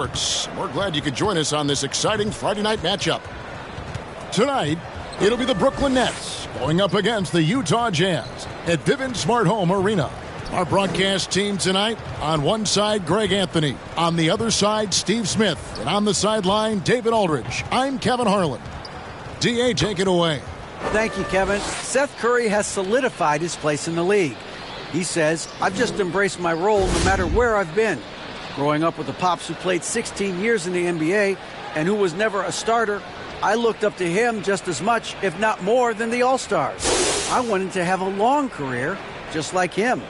We're glad you could join us on this exciting Friday night matchup. Tonight, it'll be the Brooklyn Nets going up against the Utah Jazz at Vivint Smart Home Arena. Our broadcast team tonight, on one side, Greg Anthony. On the other side, Steve Smith. And on the sideline, David Aldridge. I'm Kevin Harlan. D.A., take it away. Thank you, Kevin. Seth Curry has solidified his place in the league. He says, I've just embraced my role no matter where I've been. Growing up with a pops who played 16 years in the NBA and who was never a starter, I looked up to him just as much, if not more, than the All-Stars. I wanted to have a long career just like him.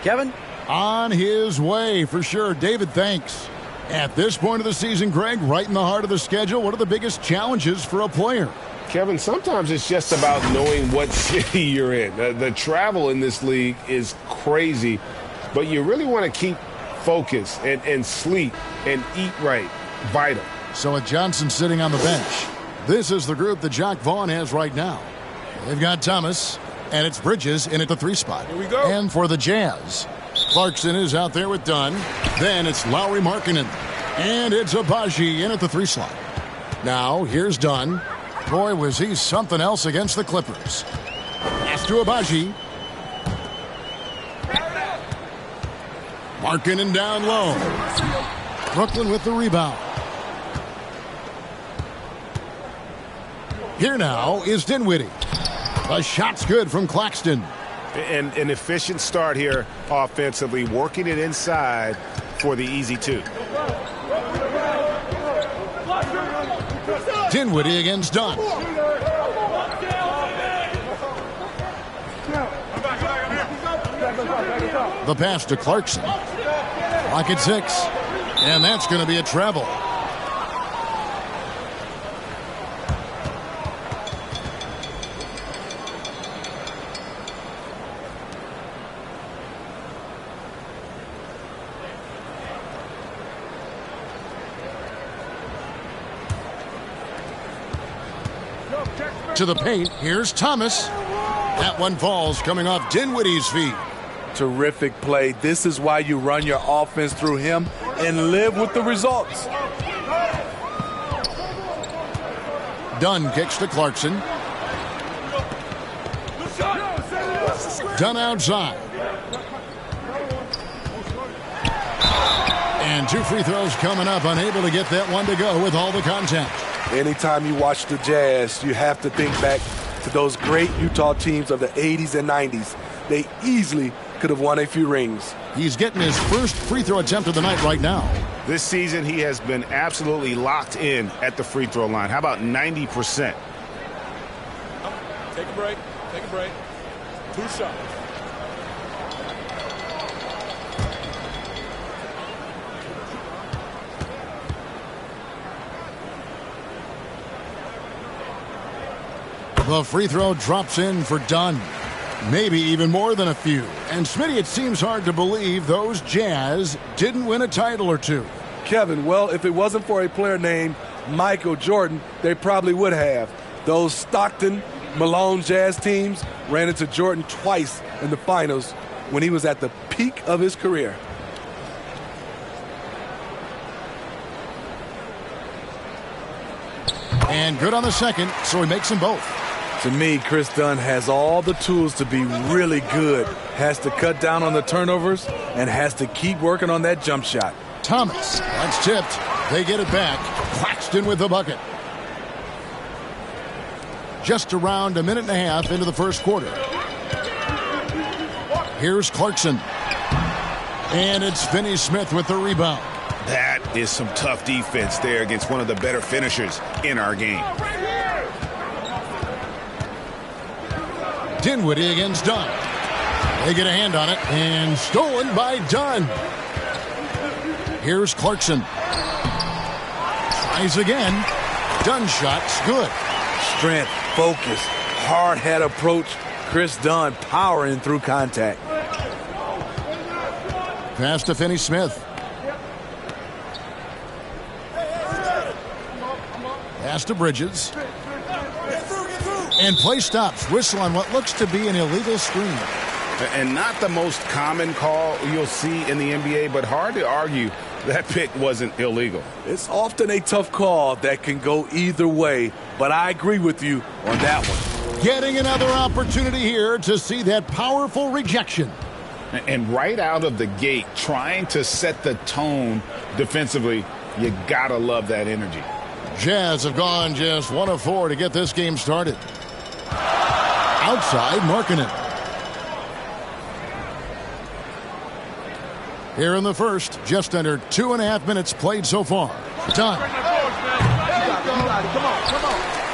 Kevin? On his way, for sure. David, thanks. At this point of the season, Greg, right in the heart of the schedule, what are the biggest challenges for a player? Kevin, sometimes it's just about knowing what city you're in. The travel in this league is crazy, but you really want to keep focus and sleep and eat right. Vital. So with Johnson sitting on the bench, this is the group that Jacque Vaughn has right now. They've got Thomas, and it's Bridges in at the 3 spot. Here we go. And for the Jazz, Clarkson is out there with Dunn. Then it's Lauri Markkanen. And it's Agbaji in at the 3 slot. Now, here's Dunn. Boy, was he something else against the Clippers. Pass to Agbaji. Markkanen down low. Brooklyn with the rebound. Here now is Dinwiddie. The shot's good from Claxton. And an efficient start here offensively, working it inside for the easy 2. Dinwiddie against Dunn. The pass to Clarkson. Clock at 6. And that's going to be a travel. To the paint, here's Thomas. That one falls coming off Dinwiddie's feet. Terrific play. This is why you run your offense through him and live with the results. Dunn kicks to Clarkson. Dunn outside. And 2 free throws coming up, unable to get that one to go with all the contact. Anytime you watch the Jazz, you have to think back to those great Utah teams of the 80s and 90s. They easily could have won a few rings. He's getting his first free throw attempt of the night right now. This season, he has been absolutely locked in at the free throw line. How about 90%? Take a break. Take a break. 2 shots. The free throw drops in for Dunn. Maybe even more than a few. And Smitty, it seems hard to believe those Jazz didn't win a title or 2. Kevin, well, if it wasn't for a player named Michael Jordan, they probably would have. Those Stockton, Malone Jazz teams ran into Jordan twice in the finals when he was at the peak of his career. And good on the second, so he makes them both. To me, Chris Dunn has all the tools to be really good. Has to cut down on the turnovers and has to keep working on that jump shot. Thomas, that's tipped. They get it back. Claxton with the bucket. Just around a minute and a half into the first quarter. Here's Clarkson. And it's Finney Smith with the rebound. That is some tough defense there against one of the better finishers in our game. Dinwiddie against Dunn. They get a hand on it, and stolen by Dunn. Here's Clarkson. Tries again. Dunn shot's good. Strength, focus, hard head approach. Chris Dunn powering through contact. Pass to Finney Smith. Pass to Bridges. And play stops. Whistle on what looks to be an illegal screen. And not the most common call you'll see in the NBA, but hard to argue That pick wasn't illegal. It's often a tough call that can go either way, but I agree with you on that one. Getting another opportunity here to see that powerful rejection. And right out of the gate, trying to set the tone defensively, you gotta love that energy. Jazz have gone just 1 of 4 to get this game started. Outside, Markkanen. Here in the first, just under 2.5 minutes played so far. Done.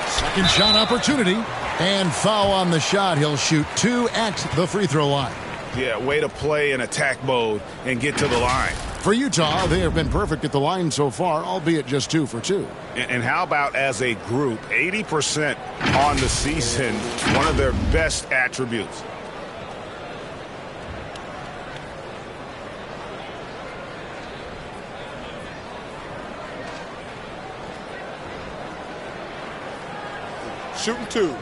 Second shot opportunity. And foul on the shot. He'll shoot 2 at the free throw line. Yeah, way to play in attack mode and get to the line. For Utah, they have been perfect at the line so far, albeit just 2 for 2. And how about as a group, 80% on the season, one of their best attributes. Shooting 2.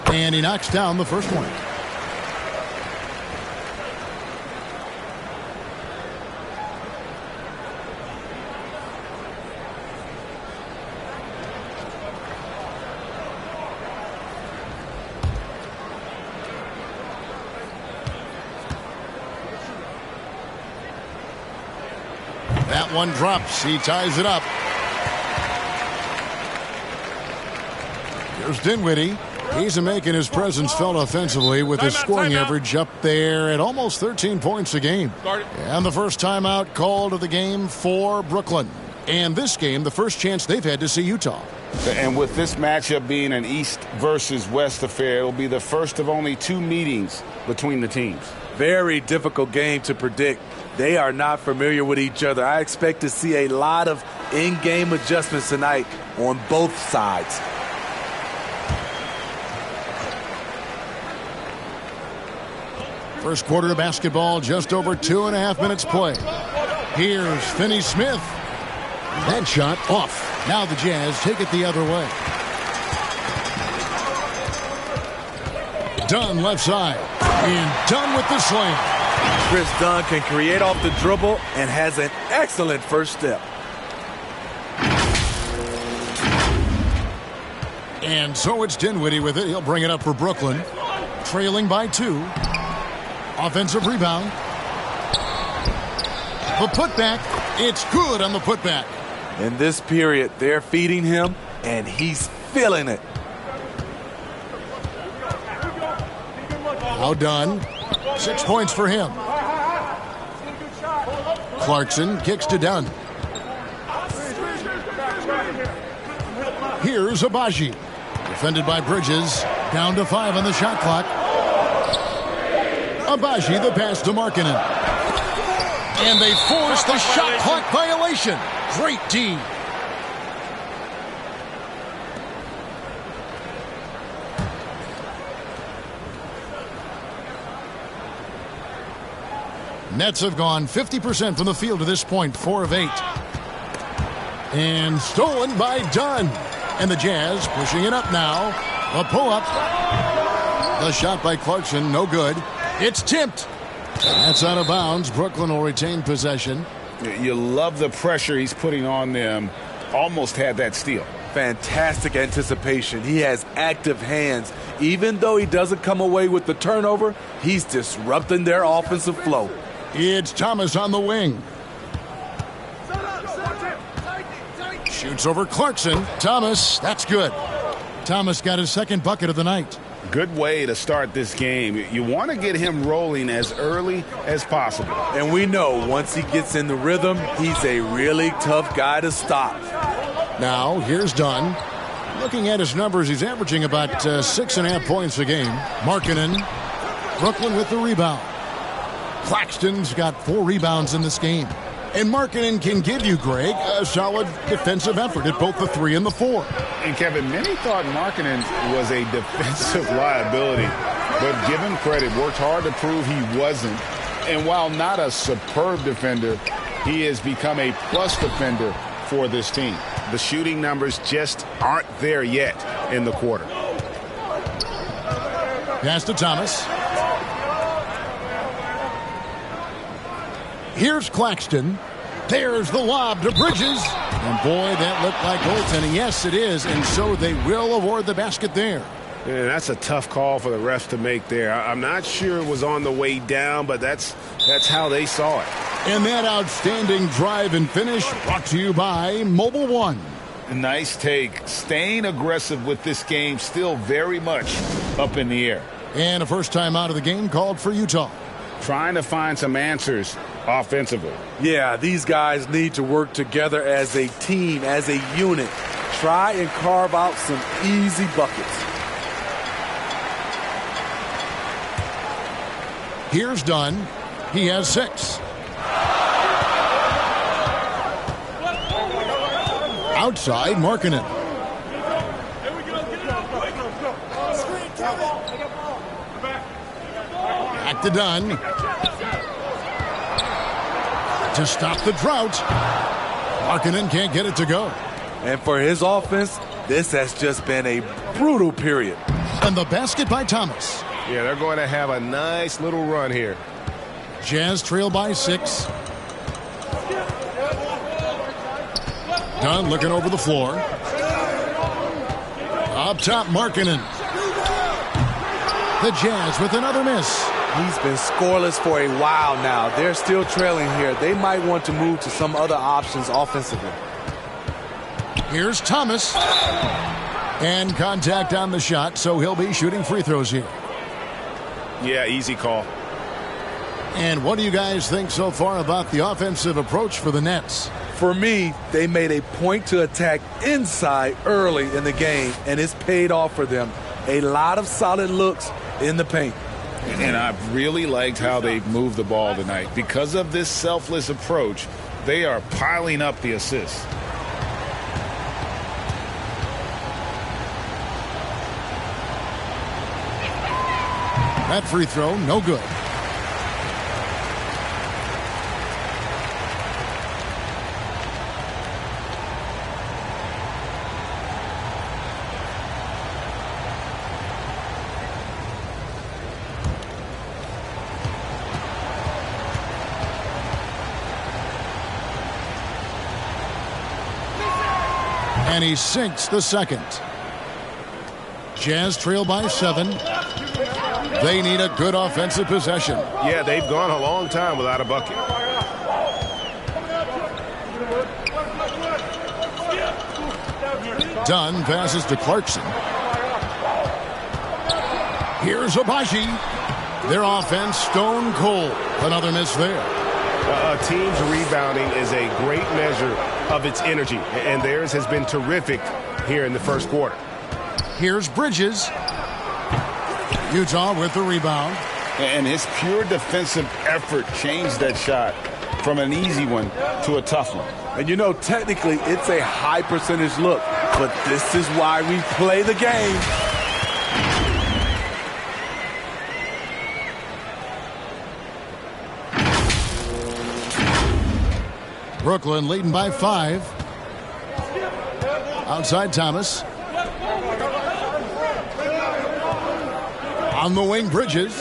And he knocks down the first one. That one drops. He ties it up. Here's Dinwiddie. He's making his presence felt offensively with his scoring average up there at almost 13 points a game. And the first timeout called of the game for Brooklyn. And this game, the first chance they've had to see Utah. And with this matchup being an East versus West affair, it'll be the first of only 2 meetings between the teams. Very difficult game to predict. They are not familiar with each other. I expect to see a lot of in-game adjustments tonight on both sides. First quarter of basketball, just over 2.5 minutes played. Here's Finney-Smith. That shot off. Now the Jazz take it the other way. Dunn left side. And Dunn with the slam. Chris Dunn can create off the dribble and has an excellent first step. And so it's Dinwiddie with it. He'll bring it up for Brooklyn. Trailing by 2. Offensive rebound. The putback. It's good on the putback. In this period, they're feeding him, and he's feeling it. Now Dunn. 6 points for him. Clarkson kicks to Dunn. Here's Agbaji. Defended by Bridges. Down to 5 on the shot clock. Agbaji the pass to Markkanen. And they force the shot clock violation. Great D. Nets have gone 50% from the field to this point, 4 of 8. And stolen by Dunn. And the Jazz pushing it up now. A pull-up. The shot by Clarkson, no good. It's tipped. That's out of bounds. Brooklyn will retain possession. You love the pressure he's putting on them. Almost had that steal. Fantastic anticipation. He has active hands. Even though he doesn't come away with the turnover, he's disrupting their offensive flow. It's Thomas on the wing. Shoots over Clarkson. Thomas, that's good. Thomas got his second bucket of the night. Good way to start this game. You want to get him rolling as early as possible. And we know once he gets in the rhythm, he's a really tough guy to stop. Now, here's Dunn. Looking at his numbers, he's averaging about 6.5 points a game. Markkanen, Brooklyn with the rebound. Claxton's got 4 rebounds in this game. And Markkanen can give you, Greg, a solid defensive effort at both the 3 and the 4. And, Kevin, many thought Markkanen was a defensive liability. But give him credit, worked hard to prove he wasn't. And while not a superb defender, he has become a plus defender for this team. The shooting numbers just aren't there yet in the quarter. Pass to Thomas. Here's Claxton. There's the lob to Bridges. And boy, that looked like goaltending. Yes, it is. And so they will award the basket there. Yeah, that's a tough call for the refs to make there. I'm not sure it was on the way down, but that's how they saw it. And that outstanding drive and finish brought to you by Mobile One. Nice take. Staying aggressive with this game, still very much up in the air. And a first time out of the game called for Utah. Trying to find some answers offensively. Yeah, these guys need to work together as a team, as a unit. Try and carve out some easy buckets. Here's Dunn. He has 6. Outside, Markkanen. Back to Dunn. To stop the drought. Markkanen can't get it to go. And for his offense, this has just been a brutal period. And the basket by Thomas. Yeah, they're going to have a nice little run here. Jazz trail by 6. Dunn looking over the floor. Up top, Markkanen. The Jazz with another miss. He's been scoreless for a while now. They're still trailing here. They might want to move to some other options offensively. Here's Thomas. And contact on the shot, so he'll be shooting free throws here. Yeah, easy call. And what do you guys think so far about the offensive approach for the Nets? For me, they made a point to attack inside early in the game, and it's paid off for them. A lot of solid looks in the paint. And I've really liked how they've moved the ball tonight. Because of this selfless approach, they are piling up the assists. That free throw, no good. And he sinks the second. Jazz trail by 7. They need a good offensive possession. Yeah, they've gone a long time without a bucket. Dunn passes to Clarkson. Here's Abaji. Their offense stone cold. Another miss there. A team's rebounding is a great measure of its energy, and theirs has been terrific here in the first quarter. Here's Bridges. Utah with the rebound. And his pure defensive effort changed that shot from an easy one to a tough one. And you know, technically, it's a high percentage look, but this is why we play the game. Brooklyn leading by 5. Outside Thomas. On the wing, Bridges.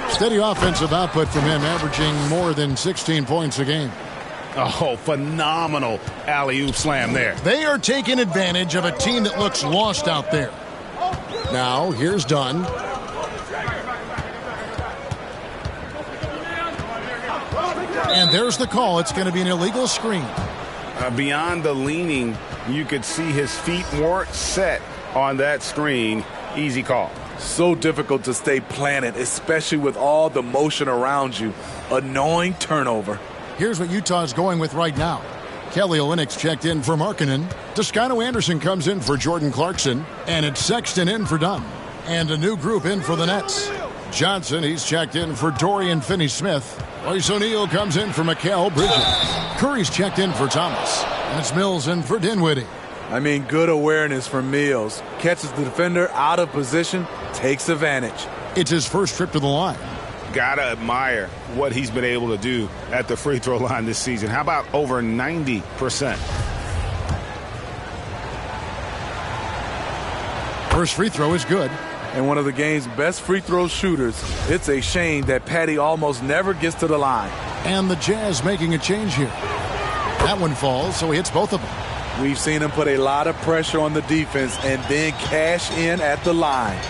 Steady offensive output from him, averaging more than 16 points a game. Oh, phenomenal alley-oop slam there. They are taking advantage of a team that looks lost out there. Now, here's Dunn. And there's the call. It's going to be an illegal screen. Beyond the leaning, you could see his feet weren't set on that screen. Easy call. So difficult to stay planted, especially with all the motion around you. Annoying turnover. Here's what Utah's going with right now. Kelly Olynyk checked in for Markkanen. Toscano Anderson comes in for Jordan Clarkson. And it's Sexton in for Dunn. And a new group in for the Nets. Johnson, he's checked in for Dorian Finney-Smith. Royce O'Neal comes in for Mikal Bridges. Curry's checked in for Thomas. And it's Mills in for Dinwiddie. I mean, good awareness from Mills. Catches the defender out of position, takes advantage. It's his first trip to the line. Gotta admire what he's been able to do at the free throw line this season. How about over 90%? First free throw is good. And one of the game's best free throw shooters. It's a shame that Patty almost never gets to the line. And the Jazz making a change here. That one falls, so he hits both of them. We've seen him put a lot of pressure on the defense and then cash in at the line.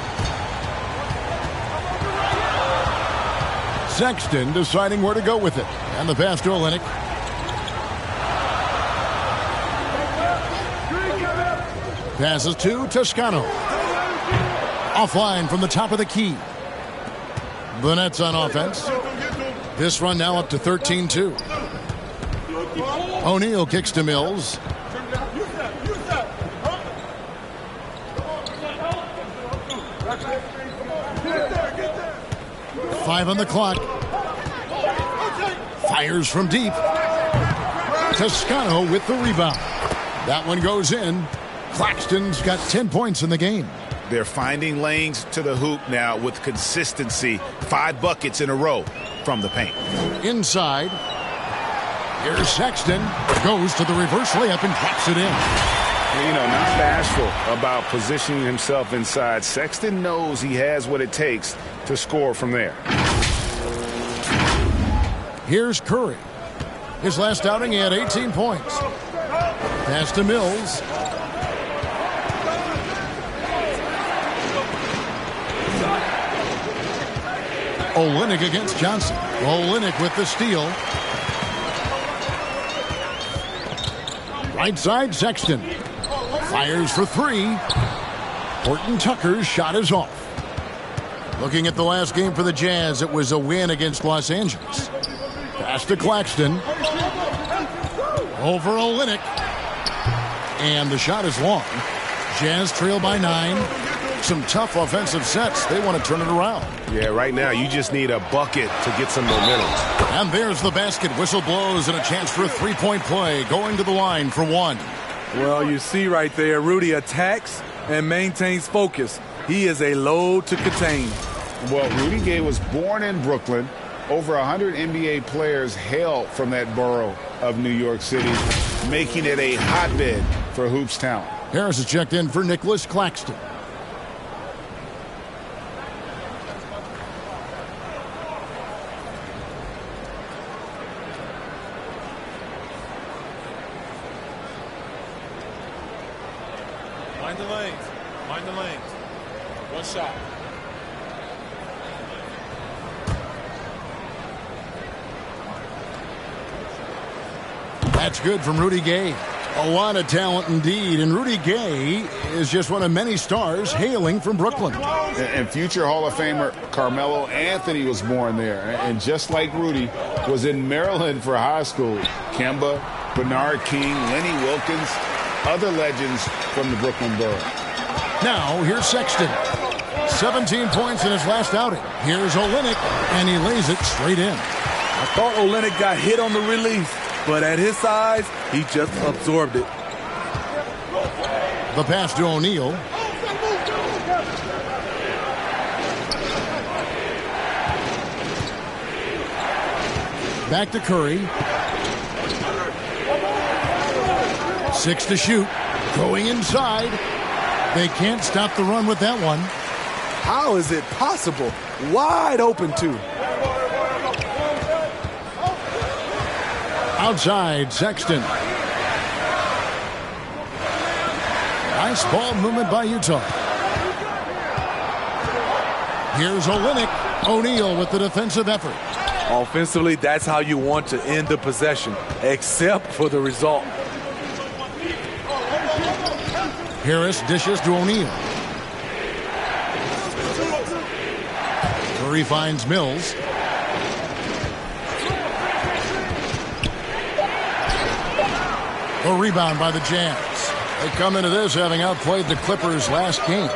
Sexton deciding where to go with it. And the pass to Olynyk. Passes to Toscano. Offline from the top of the key. The Nets on offense. This run now up to 13-2. O'Neal kicks to Mills. Five on the clock. Fires from deep. Toscano with the rebound. That one goes in. Claxton's got 10 points in the game. They're finding lanes to the hoop now with consistency. 5 buckets in a row from the paint. Inside. Here's Sexton. Goes to the reverse layup and drops it in. You know, not bashful about positioning himself inside. Sexton knows he has what it takes to score from there. Here's Curry. His last outing, he had 18 points. Pass to Mills. Olynyk against Johnson. Olynyk with the steal. Right side, Sexton. Fires for 3. Horton Tucker's shot is off. Looking at the last game for the Jazz, it was a win against Los Angeles. Pass to Claxton. Over Olynyk. And the shot is long. Jazz trail by 9. Some tough offensive sets. They want to turn it around. Yeah, right now you just need a bucket to get some momentum. And there's the basket. Whistle blows and a chance for a three-point play. Going to the line for 1. Well, you see right there, Rudy attacks and maintains focus. He is a load to contain. Well, Rudy Gay was born in Brooklyn. Over 100 NBA players hail from that borough of New York City, making it a hotbed for hoops talent. Harris is checked in for Nicholas Claxton. Mind the lanes. Mind the lanes. One shot. That's good from Rudy Gay. A lot of talent indeed, and Rudy Gay is just one of many stars hailing from Brooklyn. And future Hall of Famer Carmelo Anthony was born there. And just like Rudy, was in Maryland for high school. Kemba, Bernard King, Lenny Wilkins, other legends from the Brooklyn borough. Now, here's Sexton. 17 points in his last outing. Here's Olynyk, and he lays it straight in. I thought Olynyk got hit on the release, but at his size, he just absorbed it. The pass to O'Neal. Back to Curry. 6 to shoot. Going inside. They can't stop the run with that one. How is it possible? Wide open, too. Outside, Sexton. Nice ball movement by Utah. Here's Olynyk. O'Neal with the defensive effort. Offensively, that's how you want to end the possession, except for the result. Harris dishes to O'Neal. Curry finds Mills. A rebound by the Jazz. They come into this having outplayed the Clippers last game.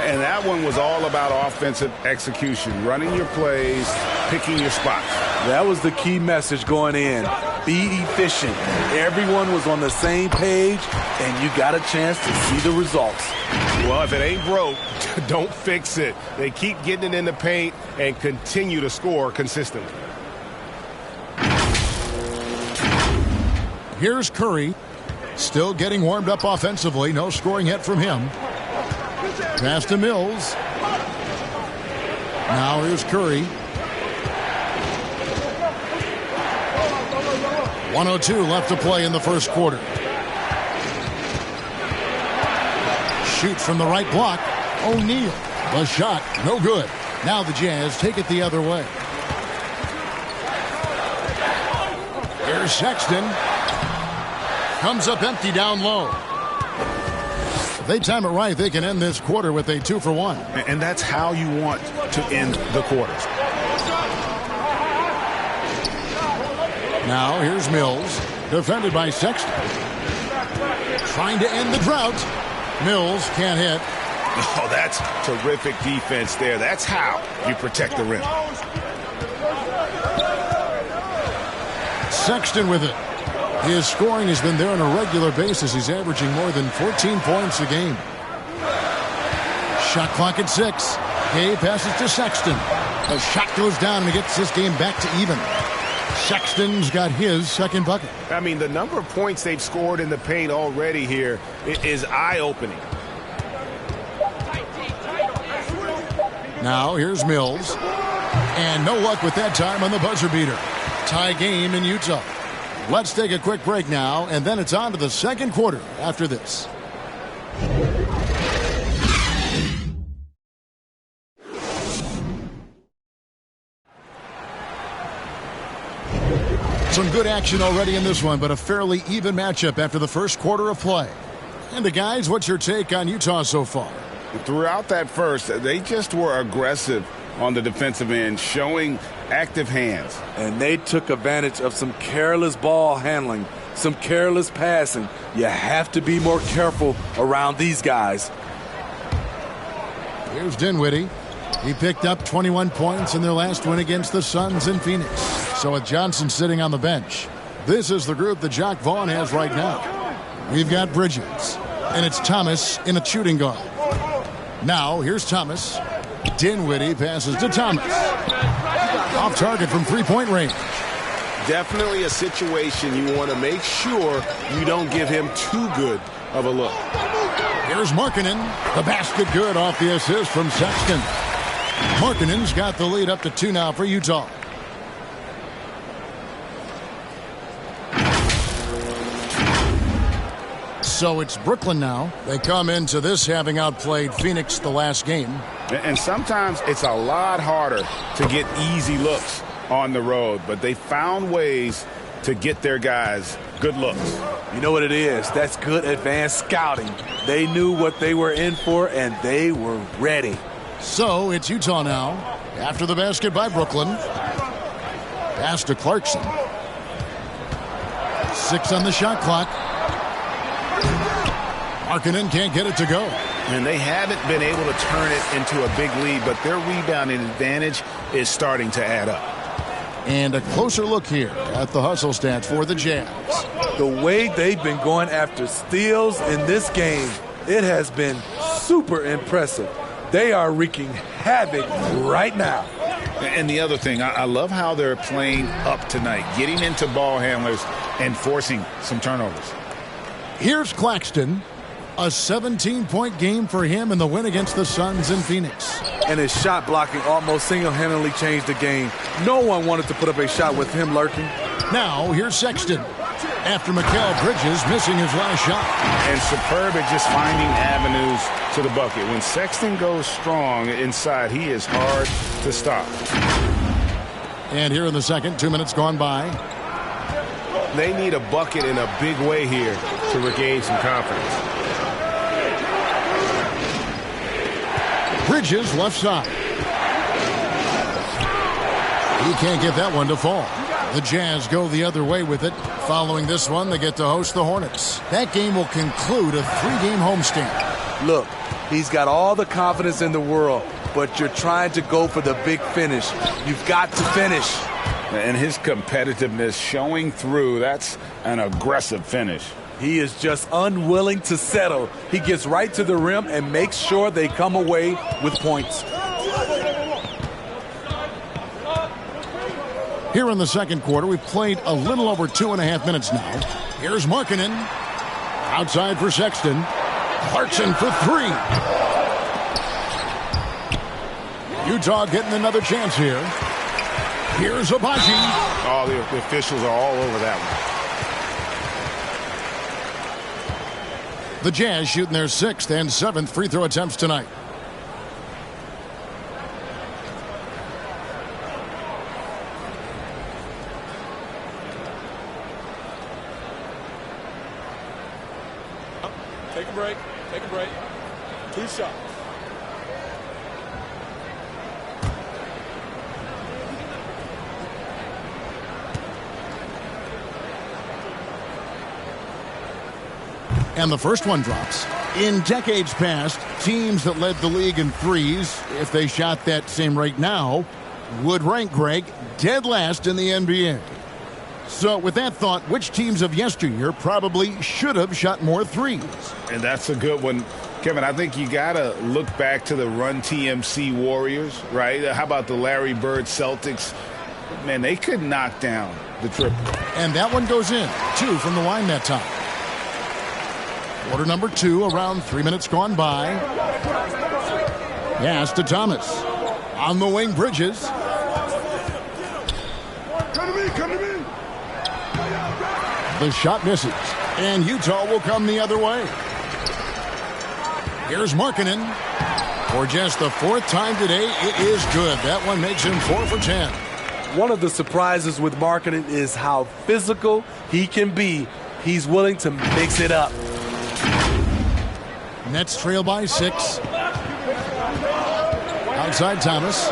And that one was all about offensive execution, running your plays, picking your spots. That was the key message going in. Be efficient. Everyone was on the same page, and you got a chance to see the results. Well, if it ain't broke, don't fix it. They keep getting it in the paint and continue to score consistently. Here's Curry. Still getting warmed up offensively. No scoring yet from him. Pass to Mills. Now here's Curry. 1:02 left to play in the first quarter. Shoots from the right block. O'Neal. The shot, no good. Now the Jazz take it the other way. Here's Sexton. Comes up empty down low. If they time it right, they can end this quarter with a 2-for-1. And that's how you want to end the quarters. Now here's Mills. Defended by Sexton. Trying to end the drought. Mills can't hit. Oh, that's terrific defense there. That's how you protect the rim. Sexton with it. His scoring has been there on a regular basis. He's averaging more than 14 points a game. Shot clock at 6. Gay passes to Sexton. The shot goes down and he gets this game back to even. Sexton's got his second bucket. I mean, the number of points they've scored in the paint already here is eye-opening. Now here's Mills. And no luck with that time on the buzzer beater. Tie game in Utah. Let's take a quick break now, and then it's on to the second quarter after this. Some good action already in this one, but a fairly even matchup after the first quarter of play. And the guys, what's your take on Utah so far? Throughout that first, they just were aggressive on the defensive end, showing active hands. And they took advantage of some careless ball handling, some careless passing. You have to be more careful around these guys. Here's Dinwiddie. He picked up 21 points in their last win against the Suns in Phoenix. So with Johnson sitting on the bench, this is the group that Jacque Vaughn has right now. We've got Bridges, and it's Thomas in a shooting guard. Now, here's Thomas. Dinwiddie passes to Thomas. Off target from three-point range. Definitely a situation you want to make sure you don't give him too good of a look. Here's Markkanen. The basket good off the assist from Sexton. Markkanen's got the lead up to 2 now for Utah. So it's Brooklyn now. They come into this having outplayed Phoenix the last game. And sometimes it's a lot harder to get easy looks on the road, but they found ways to get their guys good looks. You know what it is? That's good advanced scouting. They knew what they were in for, and they were ready. So it's Utah now. After the basket by Brooklyn. Pass to Clarkson. 6 on the shot clock. Markkanen can't get it to go. And they haven't been able to turn it into a big lead, but their rebounding advantage is starting to add up. And a closer look here at the hustle stats for the Jazz. The way they've been going after steals in this game, it has been super impressive. They are wreaking havoc right now. And the other thing, I love how they're playing up tonight, getting into ball handlers and forcing some turnovers. Here's Claxton. A 17-point game for him in the win against the Suns in Phoenix. And his shot blocking almost single-handedly changed the game. No one wanted to put up a shot with him lurking. Now, here's Sexton. After Mikal Bridges missing his last shot. And superb at just finding avenues to the bucket. When Sexton goes strong inside, he is hard to stop. And here in the second, 2 minutes gone by. They need a bucket in a big way here to regain some confidence. Bridges left side. He can't get that one to fall. The Jazz go the other way with it. Following this one, they get to host the Hornets. That game will conclude a 3-game homestand. Look, he's got all the confidence in the world, but you're trying to go for the big finish. You've got to finish. And his competitiveness showing through. That's an aggressive finish. He is just unwilling to settle. He gets right to the rim and makes sure they come away with points. Here in the second quarter, we've played a little over 2.5 minutes now. Here's Markkanen. Outside for Sexton. Clarkson for 3. Utah getting another chance here. Here's Agbaji. Oh, the officials are all over that one. The Jazz shooting their 6th and 7th free throw attempts tonight. Take a break. Take a break. 2 shots. And the first one drops. In decades past, teams that led the league in threes, if they shot that same rate now, would rank, Greg, dead last in the NBA. So with that thought, which teams of yesteryear probably should have shot more threes? And that's a good one. Kevin, I think you got to look back to the Run TMC Warriors, right? How about the Larry Bird Celtics? Man, they could knock down the triple. And that one goes in. 2 from the line that time. Quarter number 2, around 3 minutes gone by. Pass to Thomas. On the wing, Bridges. Come to me. The shot misses. And Utah will come the other way. Here's Markkanen. For just the 4th time today, it is good. That one makes him 4 for 10. One of the surprises with Markkanen is how physical he can be. He's willing to mix it up. Nets trail by 6. Outside Thomas.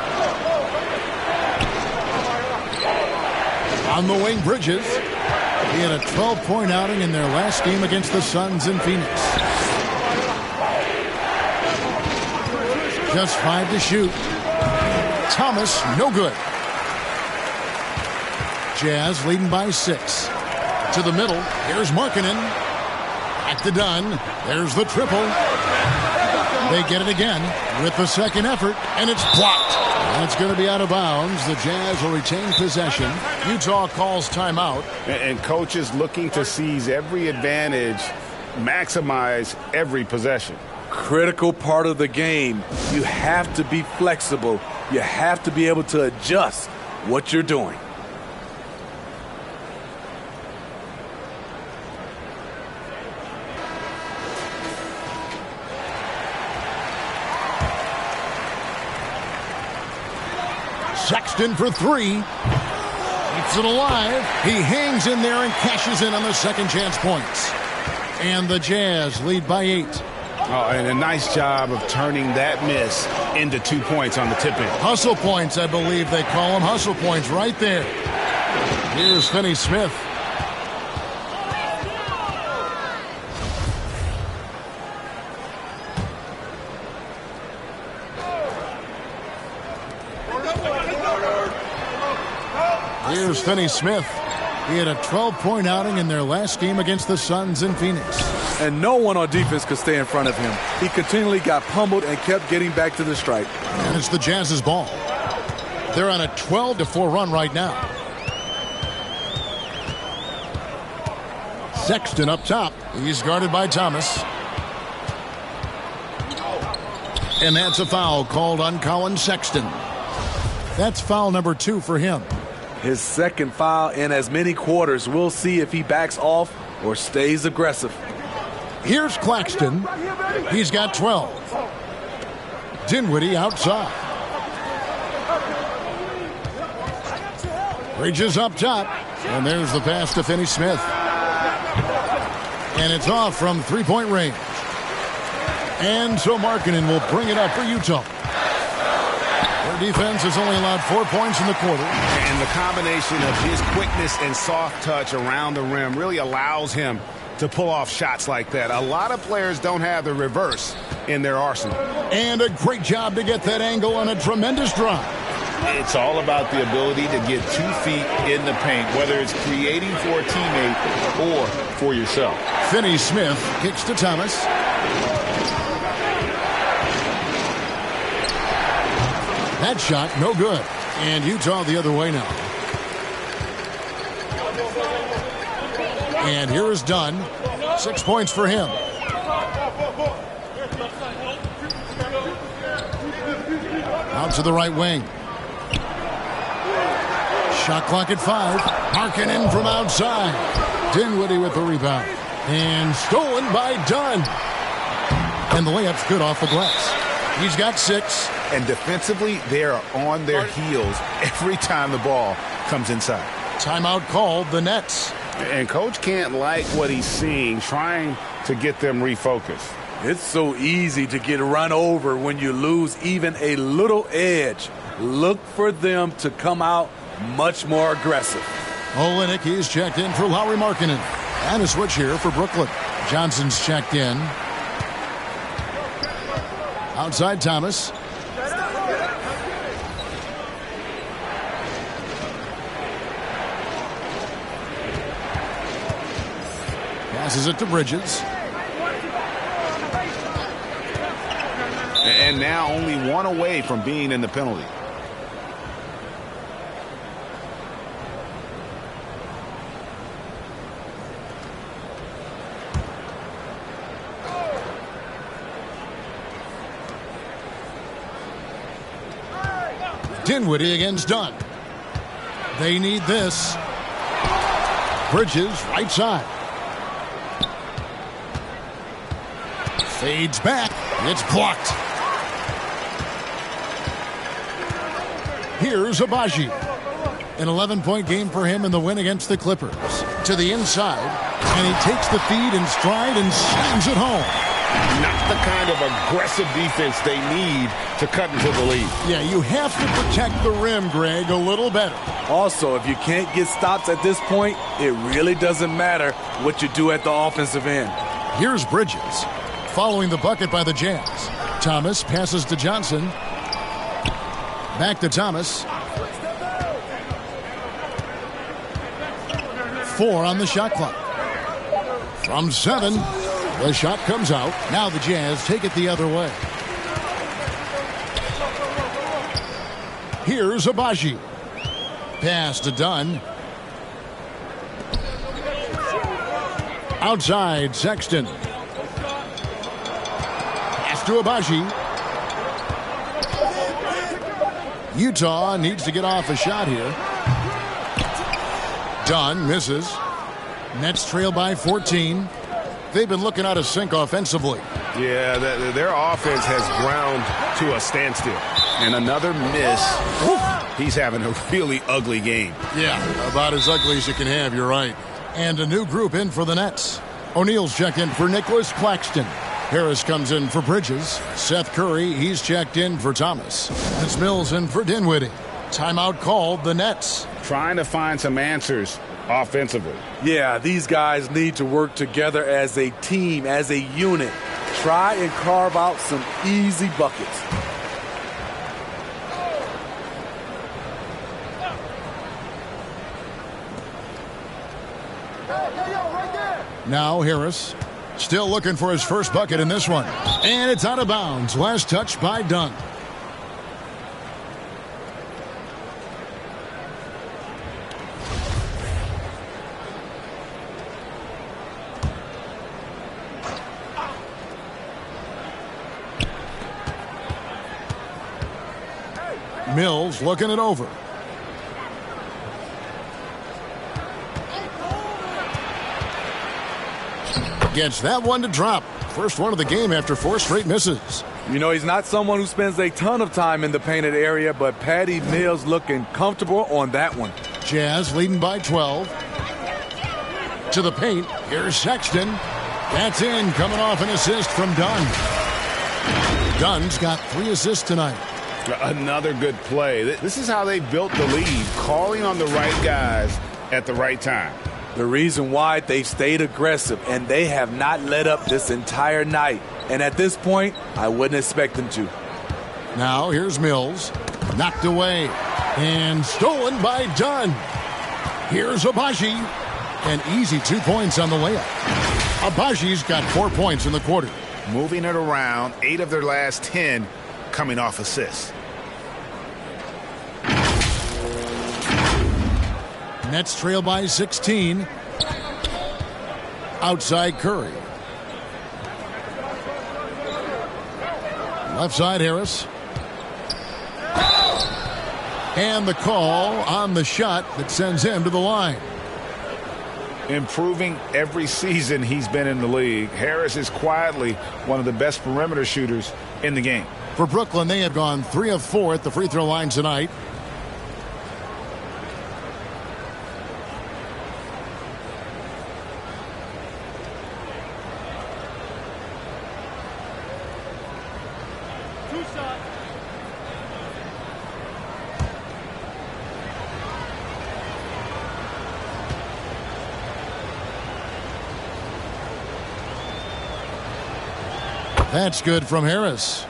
On the wing, Bridges. He had a 12-point outing in their last game against the Suns in Phoenix. Just 5 to shoot. Thomas, no good. Jazz leading by 6. To the middle, here's Markkanen. Back to Dunn. There's the triple. They get it again with the second effort, and it's blocked. That's going to be out of bounds. The Jazz will retain possession. Utah calls timeout. And coaches looking to seize every advantage, maximize every possession. Critical part of the game. You have to be flexible. You have to be able to adjust what you're doing. Sexton for 3. Keeps it alive. He hangs in there and cashes in on the second chance points. And the Jazz lead by 8. Oh, and a nice job of turning that miss into 2 points on the tip-in. Hustle points, I believe they call them. Hustle points right there. Here's Finney-Smith. Here's Finney-Smith. He had a 12-point outing in their last game against the Suns in Phoenix. And no one on defense could stay in front of him. He continually got pummeled and kept getting back to the stripe. And it's the Jazz's ball. They're on a 12-4 run right now. Sexton up top. He's guarded by Thomas. And that's a foul called on Colin Sexton. That's foul number 2 for him. His second foul in as many quarters. We'll see if he backs off or stays aggressive. Here's Claxton. He's got 12. Dinwiddie outside. Bridges up top. And there's the pass to Finney-Smith. And it's off from 3-point range. And so Markkanen will bring it up for Utah. Their defense has only allowed 4 points in the quarter. And the combination of his quickness and soft touch around the rim really allows him to pull off shots like that. A lot of players don't have the reverse in their arsenal. And a great job to get that angle on a tremendous drive. It's all about the ability to get 2 feet in the paint, whether it's creating for a teammate or for yourself. Finney-Smith kicks to Thomas. That shot, no good. And Utah the other way now. And here is Dunn. 6 points for him. Out to the right wing. Shot clock at 5. Markkanen from outside. Dinwiddie with the rebound. And stolen by Dunn. And the layup's good off the glass. He's got 6. And defensively, they are on their heels every time the ball comes inside. Timeout called, the Nets. And coach can't like what he's seeing, trying to get them refocused. It's so easy to get run over when you lose even a little edge. Look for them to come out much more aggressive. Olynyk, he's checked in for Lauri Markkanen. And a switch here for Brooklyn. Johnson's checked in. Outside Thomas. Passes it to Bridges. And now only one away from being in the penalty. Dinwiddie against Dunn. They need this. Bridges, right side. Fades back. It's blocked. Here's Agbaji. An 11-point game for him in the win against the Clippers. To the inside, and he takes the feed in stride and slams it home. Not the kind of aggressive defense they need to cut into the lead. Yeah, you have to protect the rim, Greg, a little better. Also, if you can't get stops at this point, it really doesn't matter what you do at the offensive end. Here's Bridges. Following the bucket by the Jazz. Thomas passes to Johnson. Back to Thomas. 4 on the shot clock. From 7, the shot comes out. Now the Jazz take it the other way. Here's Agbaji. Pass to Dunn. Outside, Sexton. Pass to Agbaji. Utah needs to get off a shot here. Dunn misses. Nets trail by 14. They've been looking out of sync offensively. Yeah, their offense has ground to a standstill. And another miss. He's having a really ugly game. Yeah, about as ugly as you can have, you're right. And a new group in for the Nets. O'Neal's checked in for Nicholas Claxton. Harris comes in for Bridges. Seth Curry, he's checked in for Thomas. It's Mills in for Dinwiddie. Timeout called, the Nets. Trying to find some answers offensively. Yeah, these guys need to work together as a team, as a unit. Try and carve out some easy buckets. Now Harris, still looking for his first bucket in this one. And it's out of bounds. Last touch by Dunn. Mills looking it over. Gets that one to drop. First one of the game after 4 straight misses. You know, he's not someone who spends a ton of time in the painted area, but Patty Mills looking comfortable on that one. Jazz leading by 12. To the paint. Here's Sexton. That's in, coming off an assist from Dunn. Dunn's got 3 assists tonight. Another good play. This is how they built the lead, calling on the right guys at the right time. The reason why they've stayed aggressive, and they have not let up this entire night. And at this point, I wouldn't expect them to. Now here's Mills. Knocked away. And stolen by Dunn. Here's Agbaji. An easy 2 points on the layup. Agbaji's got 4 points in the quarter. Moving it around, 8 of their last 10 coming off assists. Nets trail by 16. Outside Curry. Left side Harris. And the call on the shot that sends him to the line. Improving every season he's been in the league. Harris is quietly one of the best perimeter shooters in the game. For Brooklyn, they have gone 3 of 4 at the free throw line tonight. That's good from Harris.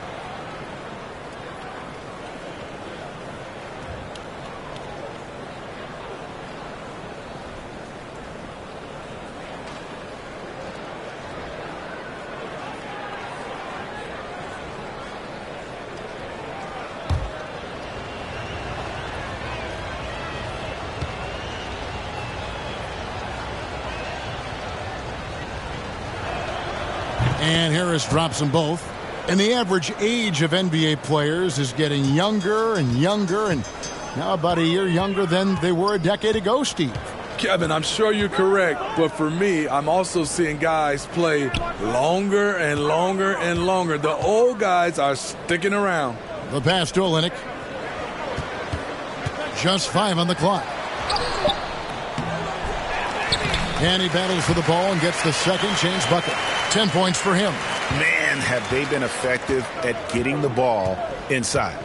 And Harris drops them both. And the average age of NBA players is getting younger and younger, and now about a year younger than they were a decade ago, Steve. Kevin, I'm sure you're correct, but for me, I'm also seeing guys play longer and longer and longer. The old guys are sticking around. The pass to Olynyk. Just 5 on the clock. And he battles for the ball and gets the second change bucket. 10 points for him. Man, have they been effective at getting the ball inside.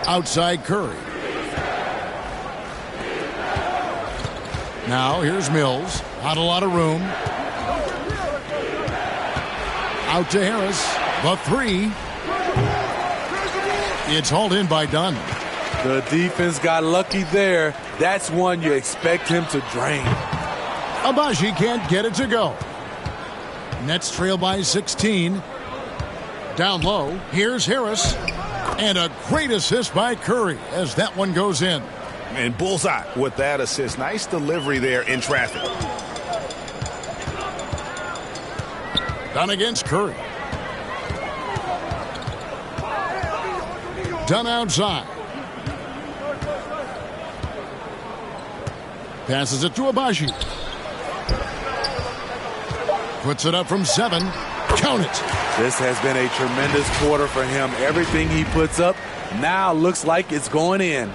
Outside Curry. Now here's Mills. Not a lot of room. Out to Harris. The 3. It's hauled in by Dunn. The defense got lucky there. That's one you expect him to drain. Agbaji can't get it to go. Nets trail by 16. Down low, here's Harris. And a great assist by Curry as that one goes in. And bullseye with that assist. Nice delivery there in traffic. Dunn against Curry. Dunn outside. Passes it to Agbaji. Puts it up from 7. Count it. This has been a tremendous quarter for him. Everything he puts up now looks like it's going in.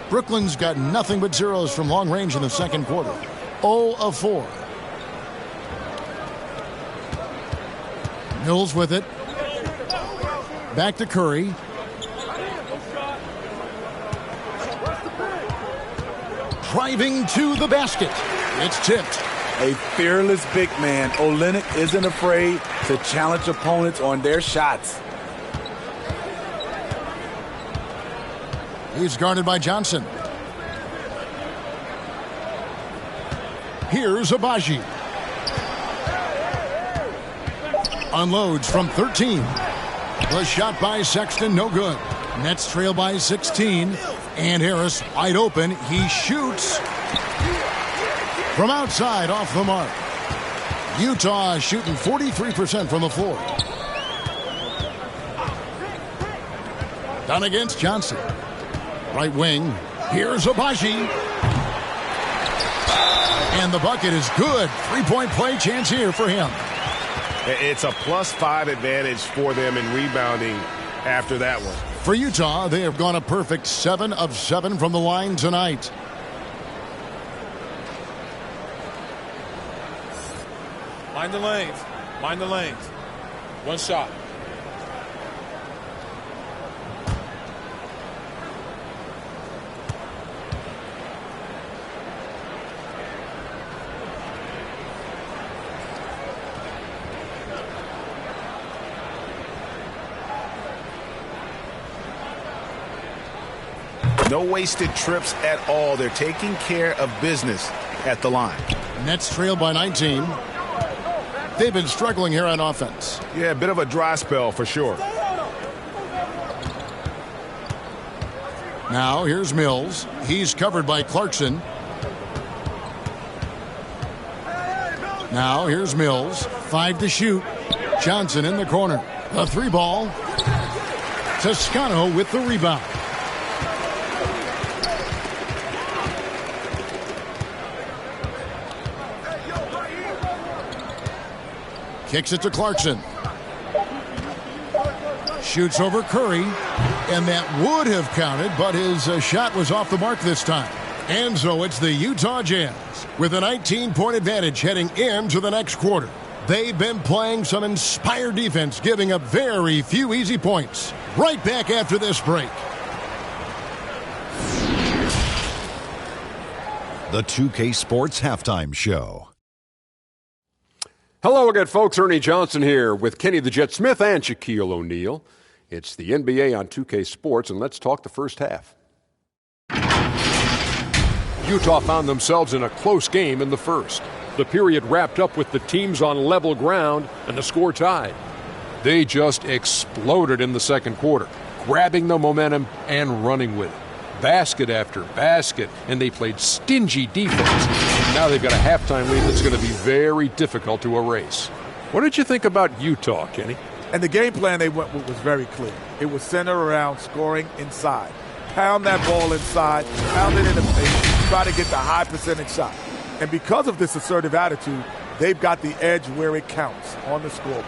Brooklyn's got nothing but zeros from long range in the second quarter. 0 of 4. Mills with it. Back to Curry. Driving to the basket. It's tipped. A fearless big man. Olynyk isn't afraid to challenge opponents on their shots. He's guarded by Johnson. Here's Agbaji. Unloads from 13. The shot by Sexton, no good. Nets trail by 16. And Harris wide open. He shoots from outside off the mark. Utah shooting 43% from the floor. Down against Johnson. Right wing. Here's Agbaji. And the bucket is good. 3-point play chance here for him. It's a +5 advantage for them in rebounding after that one. For Utah, they have gone a perfect 7 of 7 from the line tonight. Mind the lanes. Mind the lanes. One shot. No wasted trips at all. They're taking care of business at the line. Nets trail by 19. They've been struggling here on offense. Yeah, a bit of a dry spell for sure. Now here's Mills. He's covered by Clarkson. Now here's Mills. 5 to shoot. Johnson in the corner. The 3-ball. Toscano with the rebound. Kicks it to Clarkson. Shoots over Curry. And that would have counted, but his shot was off the mark this time. And so it's the Utah Jazz with a 19-point advantage heading into the next quarter. They've been playing some inspired defense, giving up very few easy points. Right back after this break. The 2K Sports Halftime Show. Hello again, folks. Ernie Johnson here with Kenny the Jet Smith and Shaquille O'Neal. It's the NBA on 2K Sports, and let's talk the first half. Utah found themselves in a close game in the first. The period wrapped up with the teams on level ground and the score tied. They just exploded in the second quarter, grabbing the momentum and running with it. Basket after basket, and they played stingy defense. Now they've got a halftime lead that's going to be very difficult to erase. What did you think about Utah, Kenny? And the game plan they went with was very clear. It was centered around scoring inside. Pound that ball inside, pound it in the paint, try to get the high percentage shot. And because of this assertive attitude, they've got the edge where it counts on the scoreboard.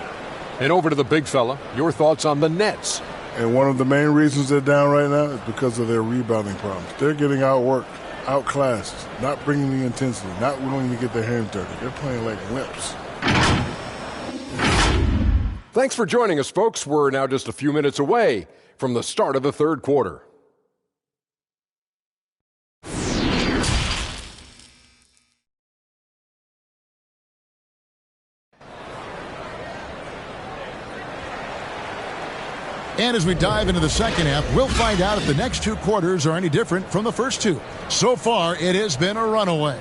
And over to the big fella, your thoughts on the Nets. And one of the main reasons they're down right now is because of their rebounding problems. They're getting outworked, outclassed, not bringing the intensity, not willing to get their hands dirty. They're playing like wimps. Thanks for joining us, folks. We're now just a few minutes away from the start of the third quarter. And as we dive into the second half, we'll find out if the next two quarters are any different from the first two. So far, it has been a runaway.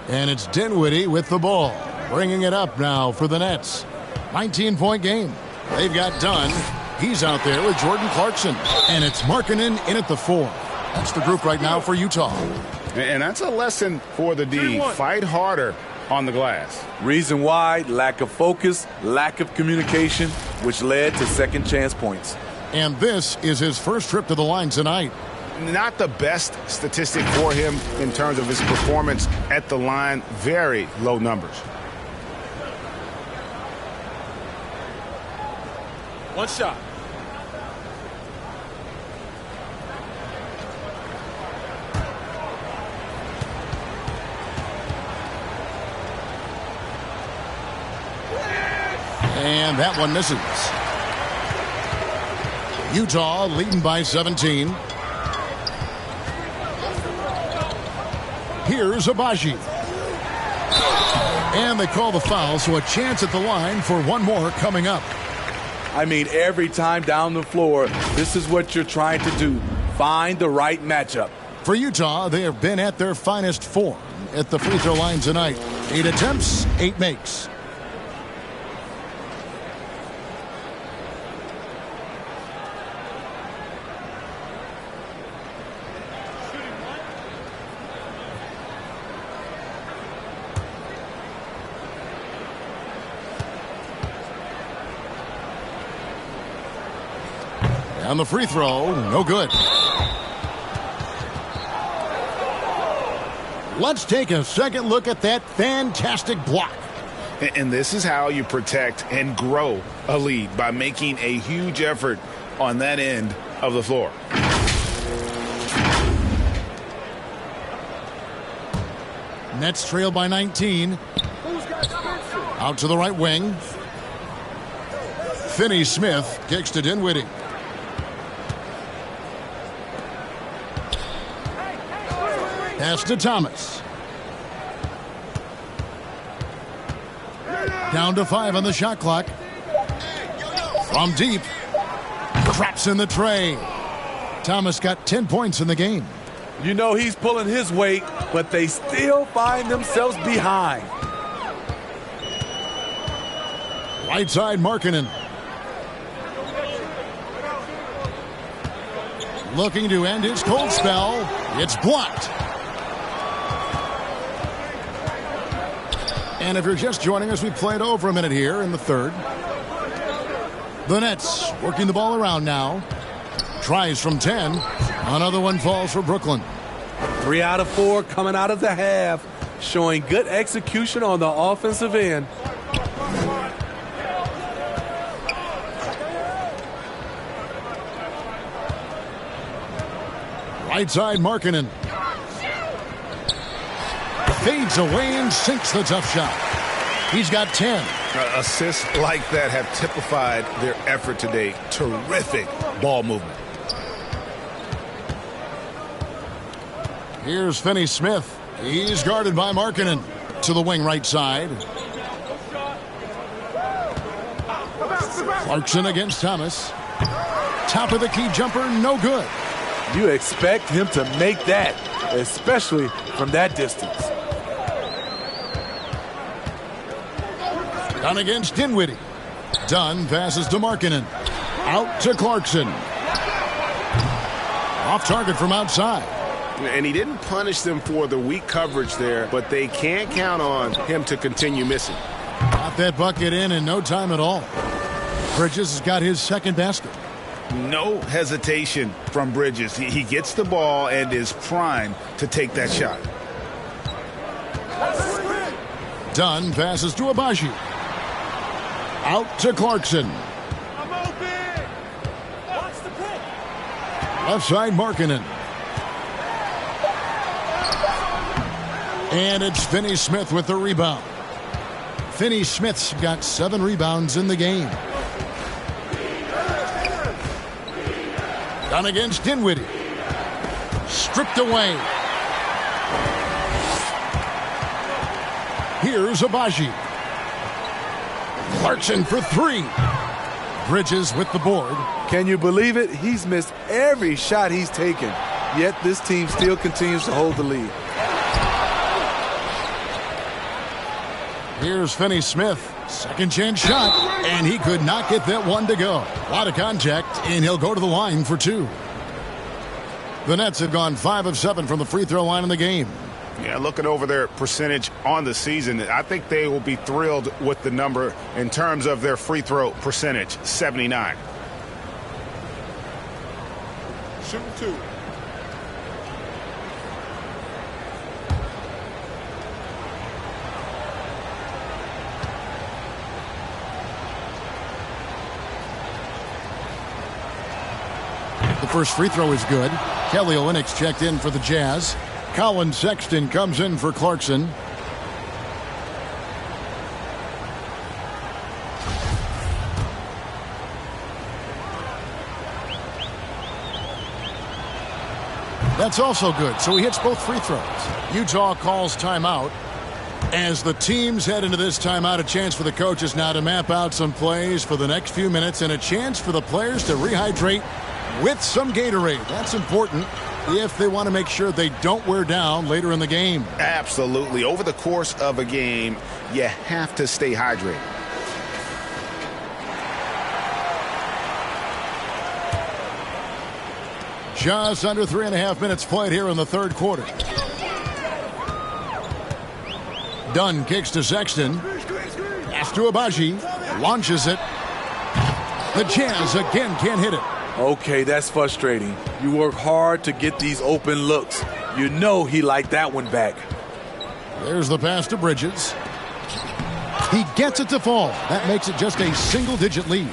And it's Dinwiddie with the ball, bringing it up now for the Nets. 19-point game. They've got Dunn. He's out there with Jordan Clarkson. And it's Markkanen in at the 4. That's the group right now for Utah. And that's a lesson for the D. Fight harder on the glass. Reason why: lack of focus, lack of communication, which led to second chance points. And this is his first trip to the line tonight. Not the best statistic for him in terms of his performance at the line. Very low numbers. One shot. And that one misses. Utah leading by 17. Here's Agbaji. And they call the foul, so a chance at the line for one more coming up. I mean, every time down the floor, this is what you're trying to do. Find the right matchup. For Utah, they have been at their finest form at the free throw line tonight. 8 attempts, 8 makes. On the free throw, no good. Let's take a second look at that fantastic block. And this is how you protect and grow a lead, by making a huge effort on that end of the floor. Nets trail by 19. Out to the right wing. Finney-Smith kicks to Dinwiddie. Pass to Thomas. Down to 5 on the shot clock. From deep. Craps in the tray. Thomas got 10 points in the game. You know he's pulling his weight, but they still find themselves behind. Right side, Markkanen. Looking to end his cold spell. It's blocked. And if you're just joining us, we played over a minute here in the third. The Nets working the ball around now. Tries from 10. Another one falls for Brooklyn. 3 out of 4 coming out of the half, showing good execution on the offensive end. Right side, Markkanen. Fades away and sinks the tough shot. He's got 10. Assists like that have typified their effort today. Terrific ball movement. Here's Finney-Smith. He's guarded by Markkanen. To the wing right side. Clarkson against Thomas. Top of the key jumper, no good. You expect him to make that, especially from that distance. Dunn against Dinwiddie. Dunn passes to Markkanen. Out to Clarkson. Off target from outside. And he didn't punish them for the weak coverage there, but they can't count on him to continue missing. Got that bucket in no time at all. Bridges has got his second basket. No hesitation from Bridges. He gets the ball and is primed to take that shot. Dunn passes to Agbaji. Out to Clarkson. Left side, Markkanen. And it's Finney-Smith with the rebound. Finney-Smith's got 7 rebounds in the game. Dunn against Dinwiddie. Stripped away. Here's Agbaji. Clarkson for 3. Bridges with the board. Can you believe it? He's missed every shot he's taken, yet this team still continues to hold the lead. Here's Finney-Smith. Second chance shot, and he could not get that one to go. A lot of contact, and he'll go to the line for 2. The Nets have gone 5 of 7 from the free throw line in the game. Yeah, looking over their percentage on the season, I think they will be thrilled with the number in terms of their free throw percentage, 79. Shoot 2. The first free throw is good. Kelly Olynyk checked in for the Jazz. Colin Sexton comes in for Clarkson. That's also good, so he hits both free throws. Utah calls timeout. As the teams head into this timeout, a chance for the coaches now to map out some plays for the next few minutes and a chance for the players to rehydrate with some Gatorade. That's important if they want to make sure they don't wear down later in the game. Absolutely. Over the course of a game, you have to stay hydrated. Just under 3.5 minutes played here in the third quarter. Dunn kicks to Sexton. Pass to Agbaji. Launches it. The Jazz again can't hit it. Okay, that's frustrating. You work hard to get these open looks. You know he liked that one back. There's the pass to Bridges. He gets it to fall. That makes it just a single-digit lead.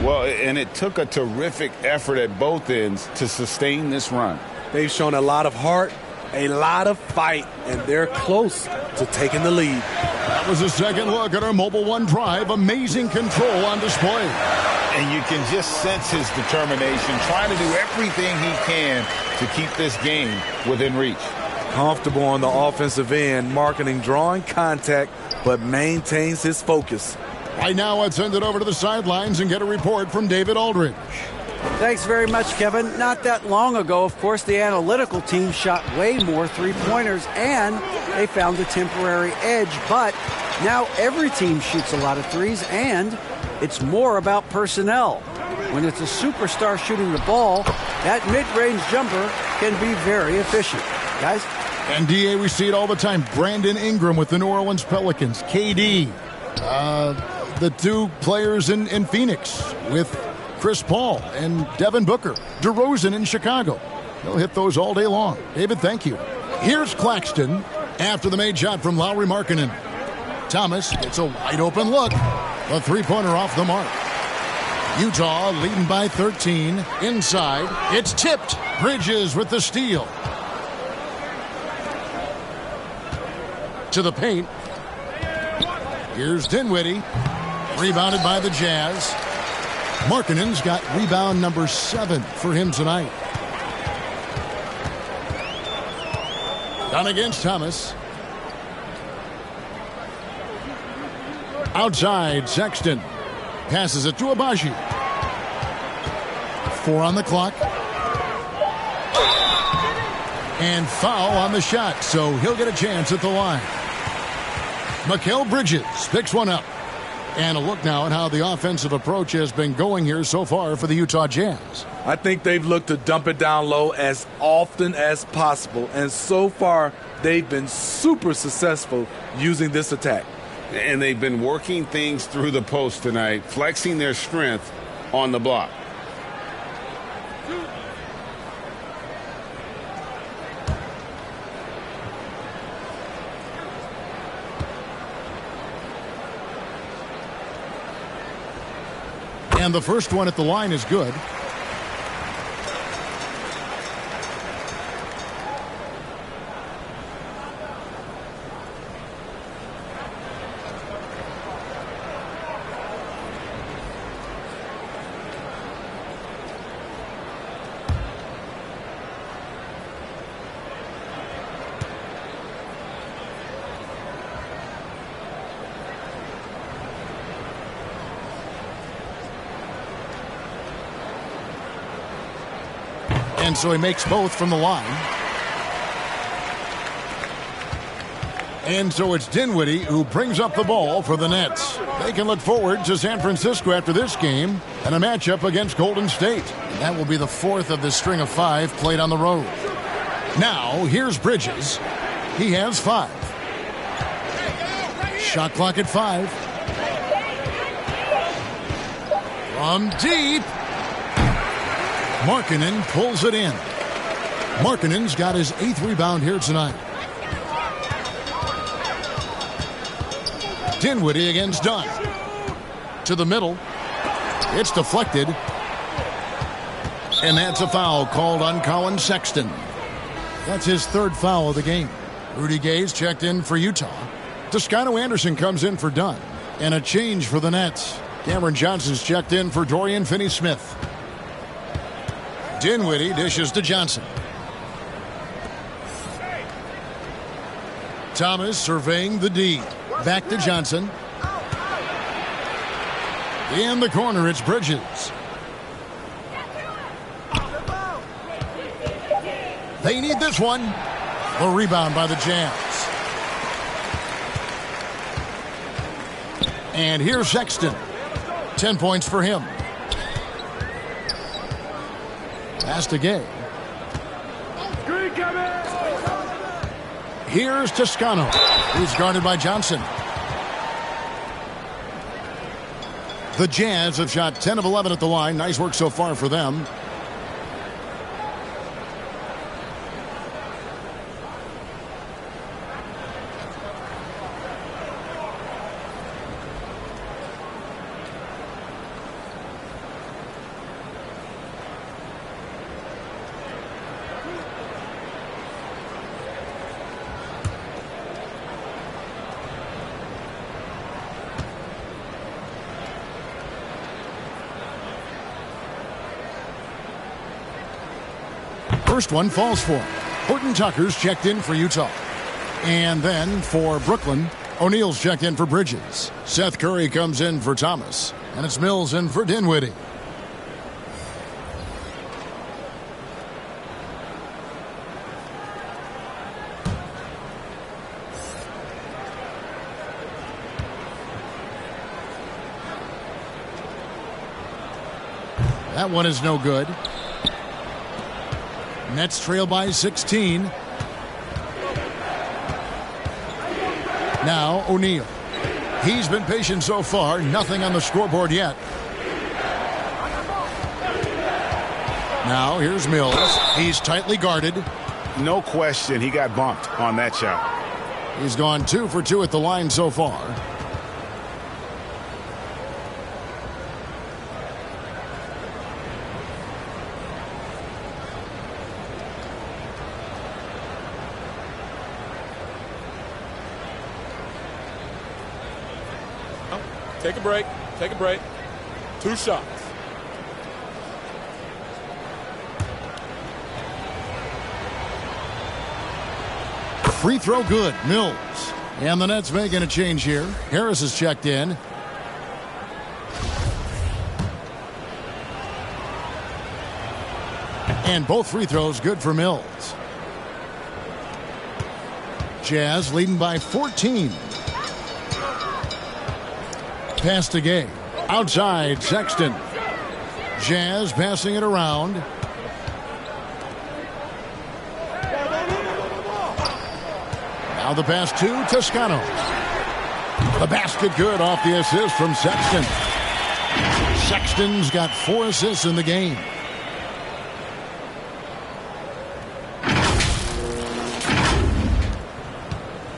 Well, and it took a terrific effort at both ends to sustain this run. They've shown a lot of heart, a lot of fight, and they're close to taking the lead. That was a second look at our Mobile One drive. Amazing control on display. And you can just sense his determination, trying to do everything he can to keep this game within reach. Comfortable on the offensive end, Markkanen drawing contact, but maintains his focus. Right now, let's send it over to the sidelines and get a report from David Aldridge. Thanks very much, Kevin. Not that long ago, of course, the analytical team shot way more three-pointers, and they found a temporary edge. But now every team shoots a lot of threes, and it's more about personnel. When it's a superstar shooting the ball, that mid-range jumper can be very efficient. Guys? And DA, we see it all the time. Brandon Ingram with the New Orleans Pelicans. KD, the two players in Phoenix with Chris Paul and Devin Booker. DeRozan in Chicago. They'll hit those all day long. David, thank you. Here's Claxton after the made shot from Lauri Markkanen. Thomas gets a wide open look. A three-pointer off the mark. Utah leading by 13. Inside, it's tipped. Bridges with the steal. To the paint. Here's Dinwiddie. Rebounded by the Jazz. Markkanen's got rebound number 7 for him tonight. Down against Thomas. Outside, Sexton. Passes it to Abaji. 4 on the clock. And foul on the shot, so he'll get a chance at the line. Mikal Bridges picks one up. And a look now at how the offensive approach has been going here so far for the Utah Jazz. I think they've looked to dump it down low as often as possible. And so far, they've been super successful using this attack. And they've been working things through the post tonight, flexing their strength on the block. And the first one at the line is good. And so he makes both from the line. And so it's Dinwiddie who brings up the ball for the Nets. They can look forward to San Francisco after this game and a matchup against Golden State. That will be the 4th of the string of 5 played on the road. Now, here's Bridges. He has 5. Shot clock at 5. From deep. Markkanen pulls it in. Markkanen's got his 8th rebound here tonight. Dinwiddie against Dunn. To the middle. It's deflected. And that's a foul called on Colin Sexton. That's his 3rd foul of the game. Rudy Gay's checked in for Utah. Toscano Anderson comes in for Dunn. And a change for the Nets. Cameron Johnson's checked in for Dorian Finney-Smith. Dinwiddie dishes to Johnson. Thomas surveying the D. Back to Johnson. In the corner, it's Bridges. They need this one. The rebound by the Jazz. And here's Sexton. 10 points for him. Pass to Gay. Here's Toscano, who's guarded by Johnson. The Jazz have shot 10 of 11 at the line. Nice work so far for them. First one falls for him. Horton Tucker's checked in for Utah. And then for Brooklyn, O'Neal's checked in for Bridges. Seth Curry comes in for Thomas. And it's Mills in for Dinwiddie. That one is no good. Nets trail by 16. Now O'Neal. He's been patient so far. Nothing on the scoreboard yet. Now here's Mills. He's tightly guarded. No question he got bumped on that shot. He's gone 2 for 2 at the line so far. Take a break. Take a break. 2 shots. Free throw good. Mills. And the Nets making a change here. Harris is checked in. And both free throws good for Mills. Jazz leading by 14. Pass to Gay. Outside, Sexton. Jazz passing it around. Now the pass to Toscano. The basket good off the assist from Sexton. Sexton's got 4 assists in the game.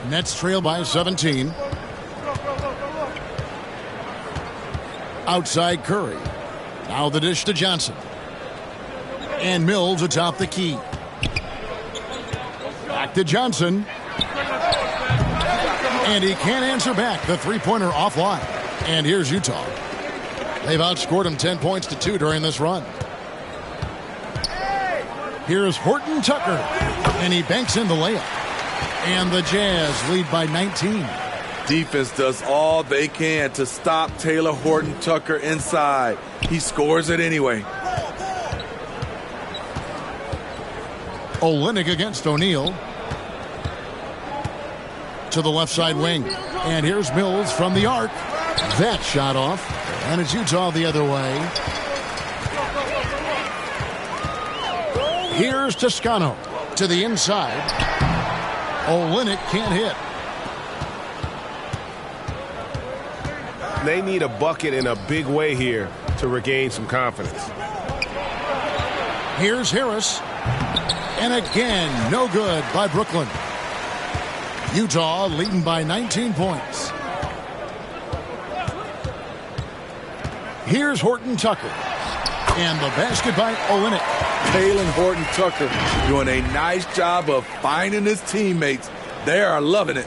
Nets trail by 17. Outside Curry. Now the dish to Johnson. And Mills atop the key. Back to Johnson. And he can't answer back. The three-pointer offline. And here's Utah. They've outscored him 10 points to 2 during this run. Here's Horton Tucker. And he banks in the layup. And the Jazz lead by 19. Defense does all they can to stop Taylor Horton Tucker inside. He scores it anyway. Olynyk against O'Neal. To the left side wing. And here's Mills from the arc. That shot off. And it's Utah the other way. Here's Toscano. To the inside. Olynyk can't hit. They need a bucket in a big way here to regain some confidence. Here's Harris. And again, no good by Brooklyn. Utah leading by 19 points. Here's Horton Tucker. And the basket by Olynyk. Taylor Horton Tucker doing a nice job of finding his teammates. They are loving it.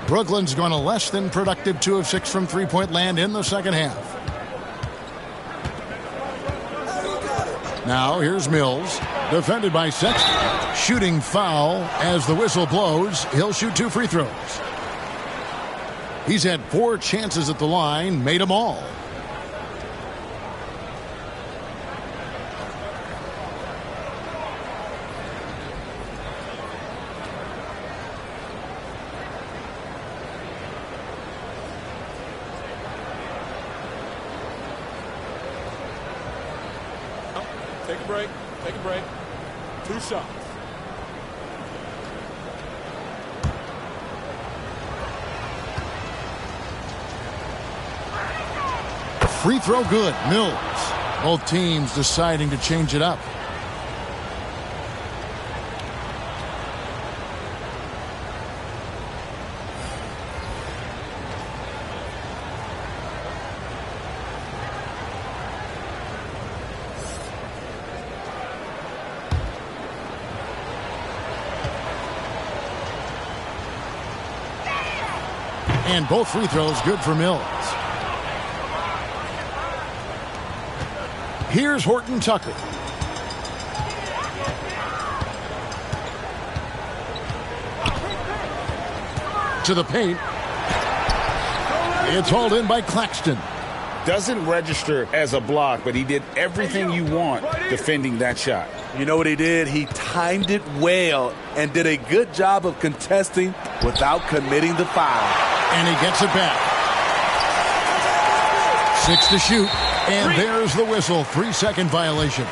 Brooklyn's gone a less than productive 2 of 6 from three-point land in the second half. Now here's Mills. Defended by Sexton. Shooting foul as the whistle blows. He'll shoot 2 free throws. He's had 4 chances at the line, made them all. Take a break. Take a break. 2 shots. Free throw good. Mills. Both teams deciding to change it up. And both free throws good for Mills. Here's Horton Tucker. To the paint. It's hauled in by Claxton. Doesn't register as a block, but he did everything you want defending that shot. You know what he did? He timed it well and did a good job of contesting without committing the foul. And he gets it back. 6 to shoot. And there's the whistle. 3-second violation.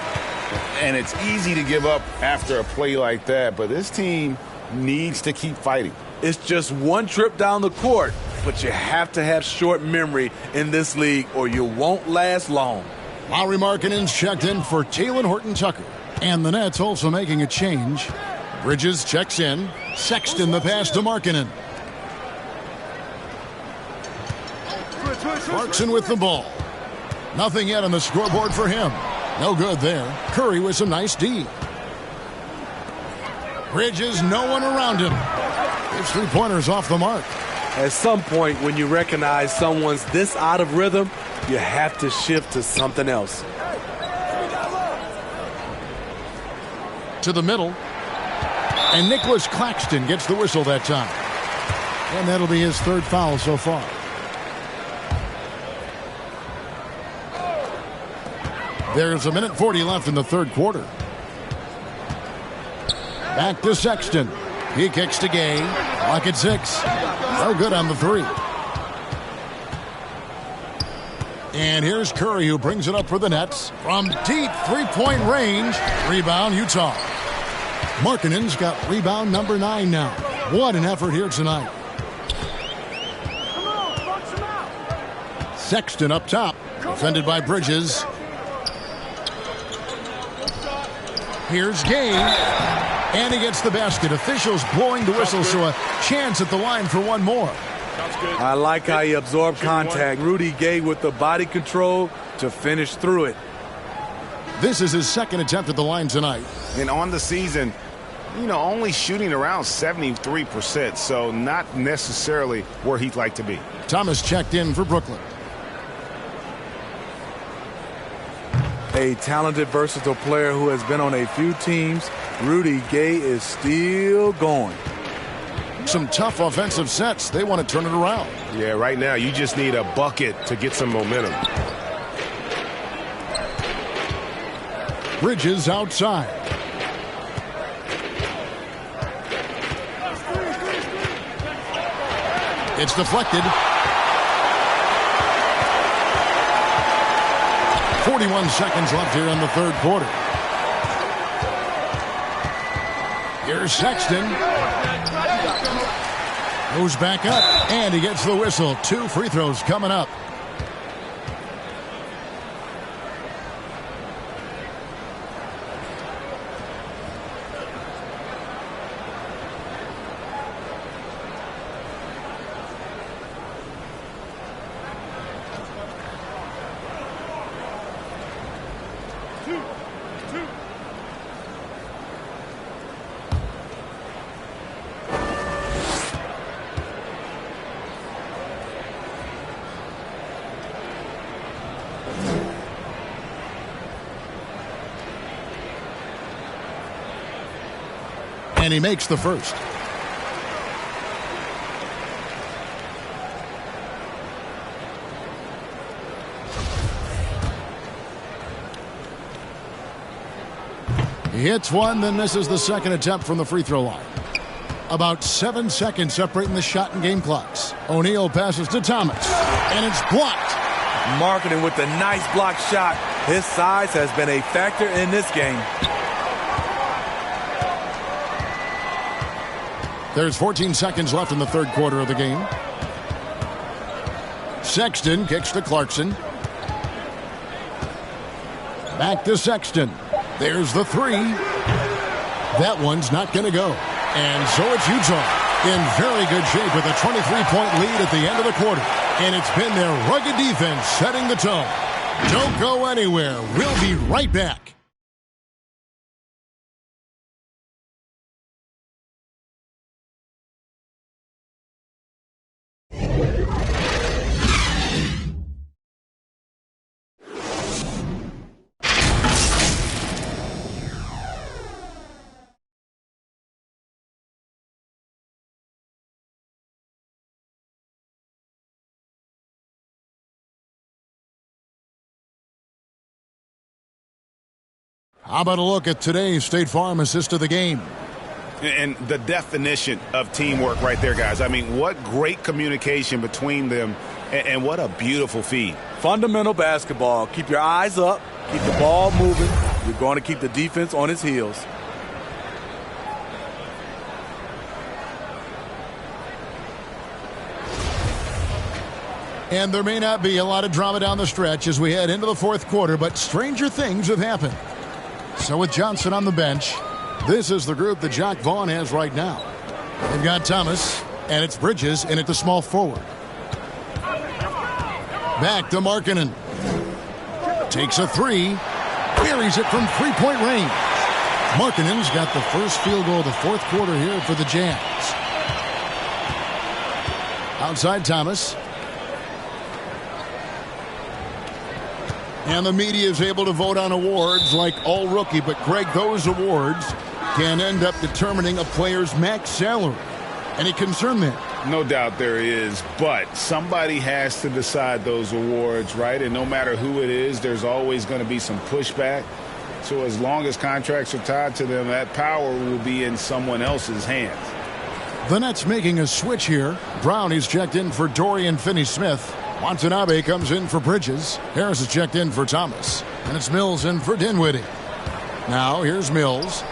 And it's easy to give up after a play like that, but this team needs to keep fighting. It's just one trip down the court, but you have to have short memory in this league or you won't last long. Lauri Markkanen's checked in for Talen Horton-Tucker. And the Nets also making a change. Bridges checks in. Sexton the pass to Markkanen. Clarkson with the ball. Nothing yet on the scoreboard for him. No good there. Curry with some nice D. Bridges, no one around him. His three-pointers off the mark. At some point, when you recognize someone's this out of rhythm, you have to shift to something else. To the middle. And Nicholas Claxton gets the whistle that time. And that'll be his third foul so far. There's 1:40 left in the third quarter. Back to Sexton. He kicks to Gay. Clock at 6. No good on the three. And here's Curry, who brings it up for the Nets. From deep three-point range. Rebound, Utah. Markkanen's got rebound number 9 now. What an effort here tonight. Sexton up top. Defended by Bridges. Here's Gay. And he gets the basket. Officials blowing the whistle, so a chance at the line for one more. I like how he absorbed contact. Rudy Gay with the body control to finish through it. This is his second attempt at the line tonight. And on the season, only shooting around 73%, so not necessarily where he'd like to be. Thomas checked in for Brooklyn. A talented, versatile player who has been on a few teams. Rudy Gay is still going. Some tough offensive sets. They want to turn it around. Yeah, right now you just need a bucket to get some momentum. Bridges outside. It's deflected. 41 seconds left here in the third quarter. Here's Sexton. Goes back up, and he gets the whistle. 2 free throws coming up. And he makes the first. He hits one, then misses the second attempt from the free throw line. About 7 seconds separating the shot and game clocks. O'Neal passes to Thomas, and it's blocked. Markkanen with the nice block shot. His size has been a factor in this game. There's 14 seconds left in the third quarter of the game. Sexton kicks to Clarkson. Back to Sexton. There's the three. That one's not going to go. And so it's Utah in very good shape with a 23-point lead at the end of the quarter. And it's been their rugged defense setting the tone. Don't go anywhere. We'll be right back. How about a look at today's State Farm assist of the game? And the definition of teamwork right there, guys. I mean, what great communication between them, and what a beautiful feed. Fundamental basketball. Keep your eyes up. Keep the ball moving. You're going to keep the defense on its heels. And there may not be a lot of drama down the stretch as we head into the fourth quarter, but stranger things have happened. So with Johnson on the bench, this is the group that Jacque Vaughn has right now. They've got Thomas, and it's Bridges in at the small forward. Back to Markkanen. Takes a three. Buries it from three-point range. Markkanen's got the first field goal of the fourth quarter here for the Jazz. Outside Thomas. And the media is able to vote on awards like all rookie. But, Greg, those awards can end up determining a player's max salary. Any concern there? No doubt there is, but somebody has to decide those awards, right? And no matter who it is, there's always going to be some pushback. So as long as contracts are tied to them, that power will be in someone else's hands. The Nets making a switch here. Brown is checked in for Dorian Finney-Smith. Watanabe comes in for Bridges. Harris is checked in for Thomas. And it's Mills in for Dinwiddie. Now here's Mills.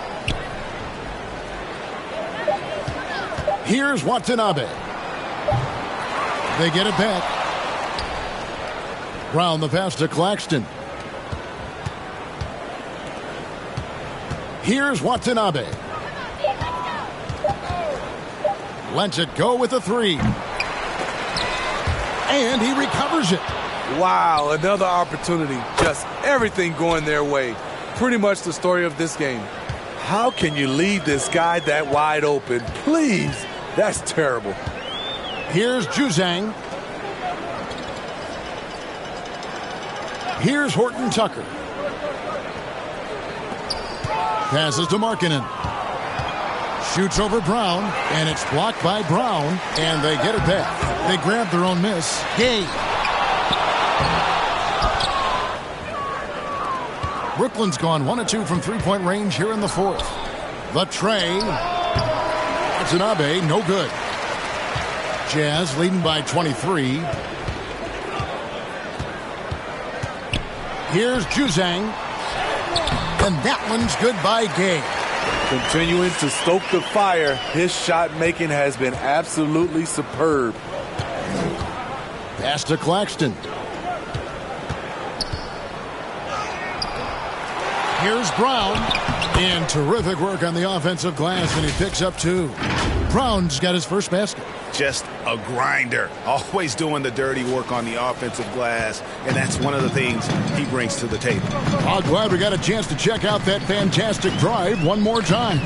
Here's Watanabe. They get it back. Brown the pass to Claxton. Here's Watanabe. Lets it go with a three. And he recovers it. Wow, another opportunity. Just everything going their way. Pretty much the story of this game. How can you leave this guy that wide open? Please. That's terrible. Here's Juzang. Here's Horton Tucker. Passes to Markkanen. Shoots over Brown, and it's blocked by Brown, and they get it back. They grab their own miss. Gay. Brooklyn's gone 1 of 2 from three-point range here in the fourth. The tray. Watanabe, no good. Jazz leading by 23. Here's Juzang. And that one's good by Gay. Continuing to stoke the fire, his shot making has been absolutely superb. Pass to Claxton. Here's Brown. And terrific work on the offensive glass, and he picks up 2. Brown's got his first basket. Just a grinder. Always doing the dirty work on the offensive glass, and that's one of the things he brings to the table. I'm glad we got a chance to check out that fantastic drive one more time.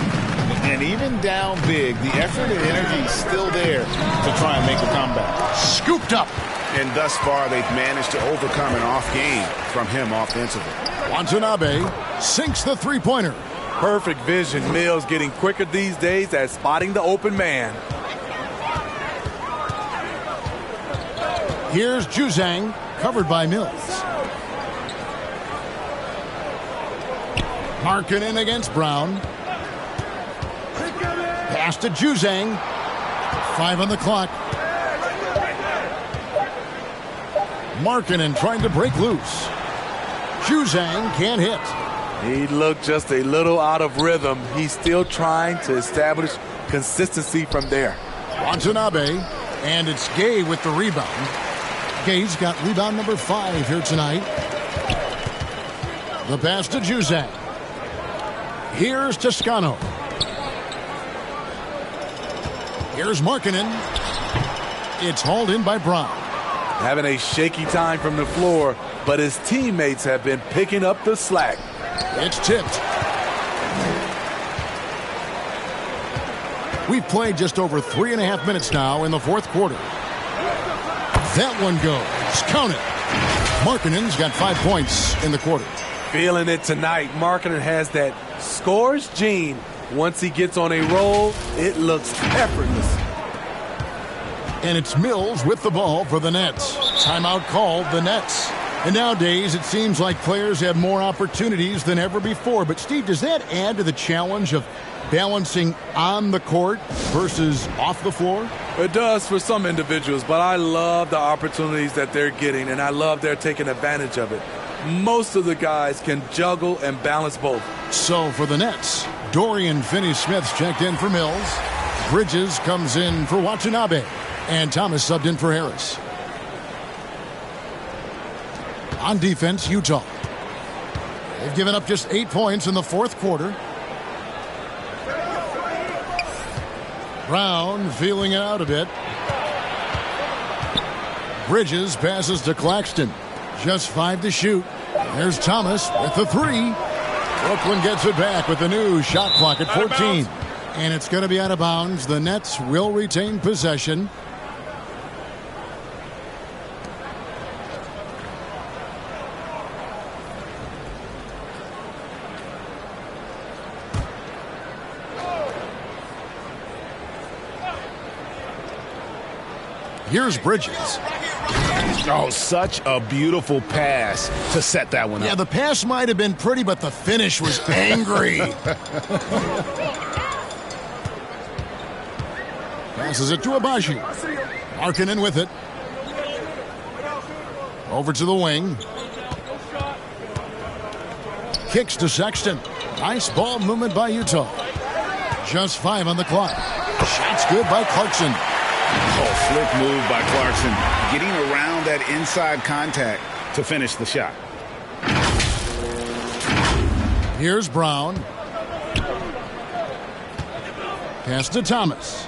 And even down big, the effort and energy is still there to try and make a comeback. Scooped up. And thus far, they've managed to overcome an off game from him offensively. Watanabe sinks the three-pointer. Perfect vision. Mills getting quicker these days at spotting the open man. Here's Juzang, covered by Mills. Markkanen against Brown. Pass to Juzang. 5 on the clock. Markkanen trying to break loose. Juzang can't hit. He looked just a little out of rhythm. He's still trying to establish consistency from there. Watanabe, and it's Gay with the rebound. Gay's got rebound number 5 here tonight. The pass to Juzang. Here's Toscano. Here's Markkanen. It's hauled in by Brown. Having a shaky time from the floor, but his teammates have been picking up the slack. It's tipped. We've played just over 3.5 minutes now in the fourth quarter. That one goes. Count it. Markkanen's got 5 points in the quarter. Feeling it tonight. Markkanen has that scores gene. Once he gets on a roll, it looks effortless. And it's Mills with the ball for the Nets. Timeout called, the Nets. And nowadays, it seems like players have more opportunities than ever before. But, Steve, does that add to the challenge of balancing on the court versus off the floor? It does for some individuals, but I love the opportunities that they're getting, and I love they're taking advantage of it. Most of the guys can juggle and balance both. So, for the Nets, Dorian Finney-Smith's checked in for Mills. Bridges comes in for Watanabe. And Thomas subbed in for Harris. On defense, Utah. They've given up just 8 points in the fourth quarter. Brown feeling it out a bit. Bridges passes to Claxton. Just 5 to shoot. There's Thomas with the 3. Brooklyn gets it back with the new shot clock at 14. And it's going to be out of bounds. The Nets will retain possession. Here's Bridges. Oh, such a beautiful pass to set that one up. Yeah, the pass might have been pretty, but the finish was angry. Passes it to Abaji. Markkanen with it. Over to the wing. Kicks to Sexton. Nice ball movement by Utah. Just 5 on the clock. Shot's good by Clarkson. Oh, slick move by Clarkson. Getting around that inside contact to finish the shot. Here's Brown. Pass to Thomas.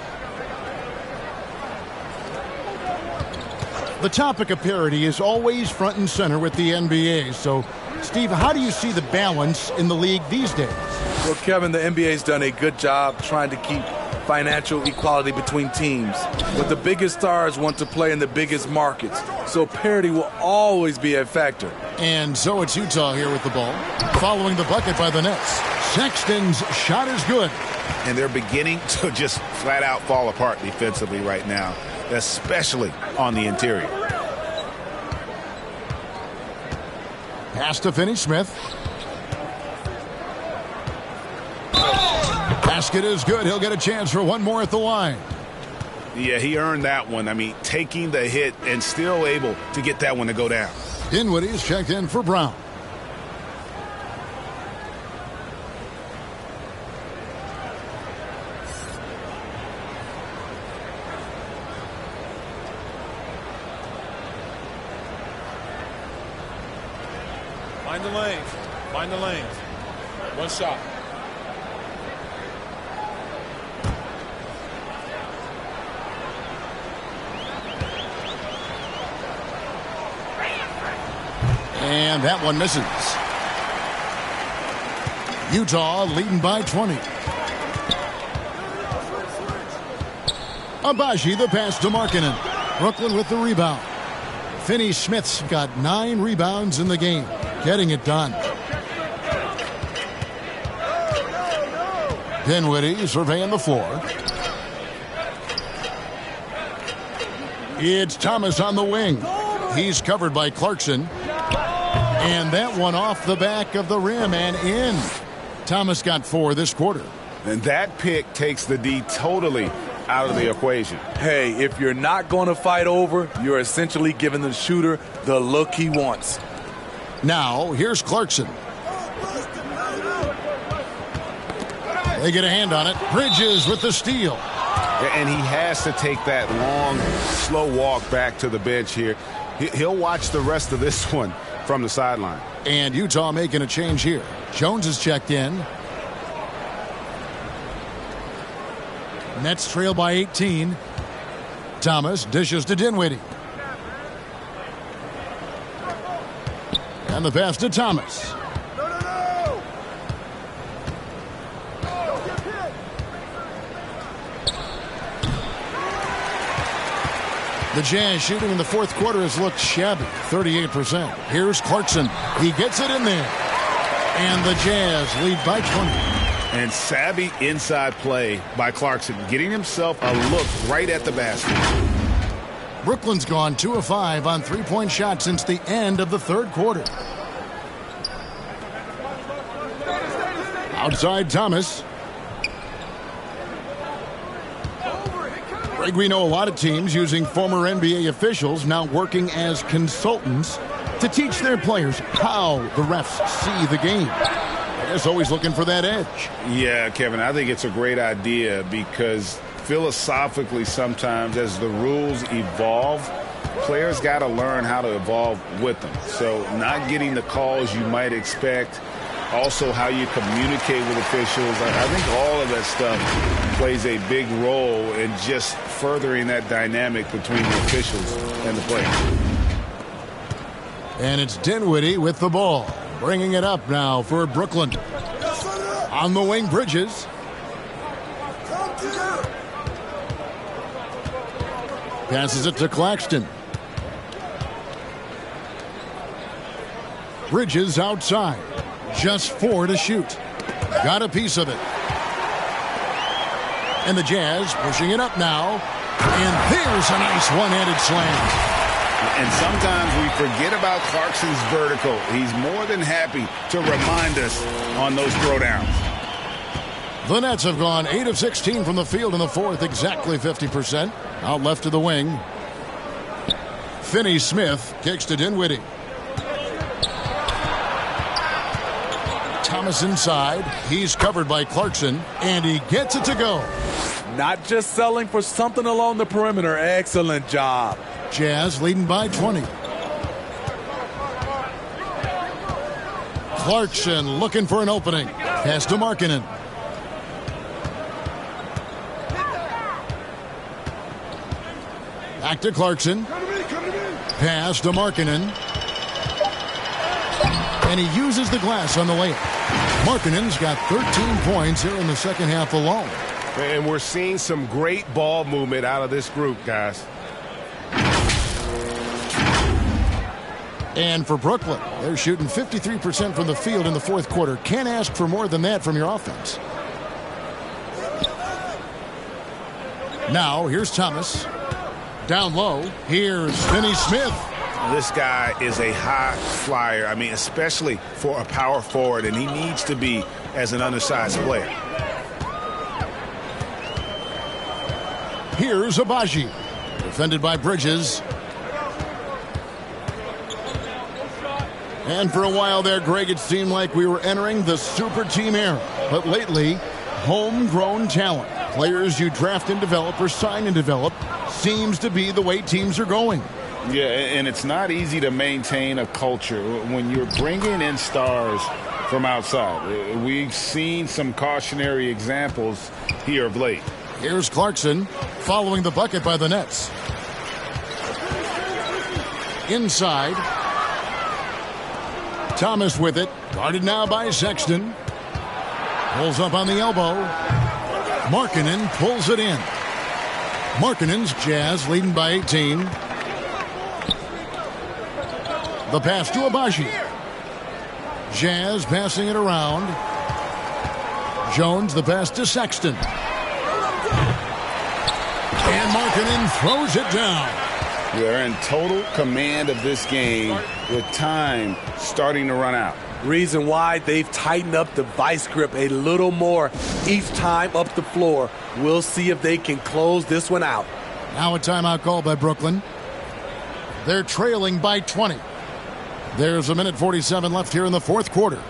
The topic of parity is always front and center with the NBA. So, Steve, how do you see the balance in the league these days? Well, Kevin, the NBA's done a good job trying to keep financial equality between teams. But the biggest stars want to play in the biggest markets. So parity will always be a factor. And so it's Utah here with the ball. Following the bucket by the Nets. Sexton's shot is good. And they're beginning to just flat out fall apart defensively right now, especially on the interior. Pass to Finney-Smith. Basket is good. He'll get a chance for one more at the line. Yeah, he earned that one. I mean, taking the hit and still able to get that one to go down. Dinwiddie's checked in for Brown. Find the lanes. Find the lanes. One shot. And that one misses. Utah leading by 20. Abaji the pass to Markkanen. Brooklyn with the rebound. Finney-Smith's got 9 rebounds in the game. Getting it done. Dinwiddie surveying the floor. It's Thomas on the wing. He's covered by Clarkson. And that one off the back of the rim and in. Thomas got 4 this quarter. And that pick takes the D totally out of the equation. Hey, if you're not going to fight over, you're essentially giving the shooter the look he wants. Now, here's Clarkson. They get a hand on it. Bridges with the steal. And he has to take that long, slow walk back to the bench here. He'll watch the rest of this one from the sideline. And Utah making a change here. Jones is checked in. Nets trail by 18. Thomas dishes to Dinwiddie. And the pass to Thomas. The Jazz shooting in the fourth quarter has looked shabby, 38%. Here's Clarkson. He gets it in there. And the Jazz lead by 20. And savvy inside play by Clarkson, getting himself a look right at the basket. Brooklyn's gone 2 of 5 on three-point shots since the end of the third quarter. Outside Thomas. Greg, we know a lot of teams using former NBA officials now working as consultants to teach their players how the refs see the game. I guess always looking for that edge. Yeah, Kevin, I think it's a great idea because philosophically sometimes as the rules evolve, players got to learn how to evolve with them. So not getting the calls you might expect, also how you communicate with officials. I think all of that stuff plays a big role in just furthering that dynamic between the officials and the players. And it's Dinwiddie with the ball, bringing it up now for Brooklyn. On the wing, Bridges. Passes it to Claxton. Bridges outside. Just 4 to shoot. Got a piece of it. And the Jazz pushing it up now. And there's a nice one-handed slam. And sometimes we forget about Clarkson's vertical. He's more than happy to remind us on those throwdowns. The Nets have gone 8 of 16 from the field in the fourth, exactly 50%. Out left to the wing. Finney-Smith kicks to Dinwiddie. Thomas inside. He's covered by Clarkson, and he gets it to go. Not just selling for something along the perimeter. Excellent job. Jazz leading by 20. Clarkson looking for an opening. Pass to Markkanen. Back to Clarkson. Pass to Markkanen. And he uses the glass on the layup. Markkanen's got 13 points here in the second half alone. And we're seeing some great ball movement out of this group, guys. And for Brooklyn, they're shooting 53% from the field in the fourth quarter. Can't ask for more than that from your offense. Now, here's Thomas. Down low, here's Finney-Smith. This guy is a high flyer. I mean, especially for a power forward, and he needs to be as an undersized player. Here's Agbaji. Defended by Bridges. And for a while there, Greg, it seemed like we were entering the super team era. But lately, homegrown talent, players you draft and develop or sign and develop, seems to be the way teams are going. Yeah, and it's not easy to maintain a culture when you're bringing in stars from outside. We've seen some cautionary examples here of late. Here's Clarkson following the bucket by the Nets. Inside. Thomas with it. Guarded now by Sexton. Pulls up on the elbow. Markkanen pulls it in. Markkanen's Jazz leading by 18. The pass to Agbaji. Jazz passing it around. Jones the pass to Sexton. And Markkanen throws it down. They're in total command of this game with time starting to run out. Reason why they've tightened up the vice grip a little more each time up the floor. We'll see if they can close this one out. Now a timeout call by Brooklyn. They're trailing by 20. There's a minute 47 left here in the fourth quarter.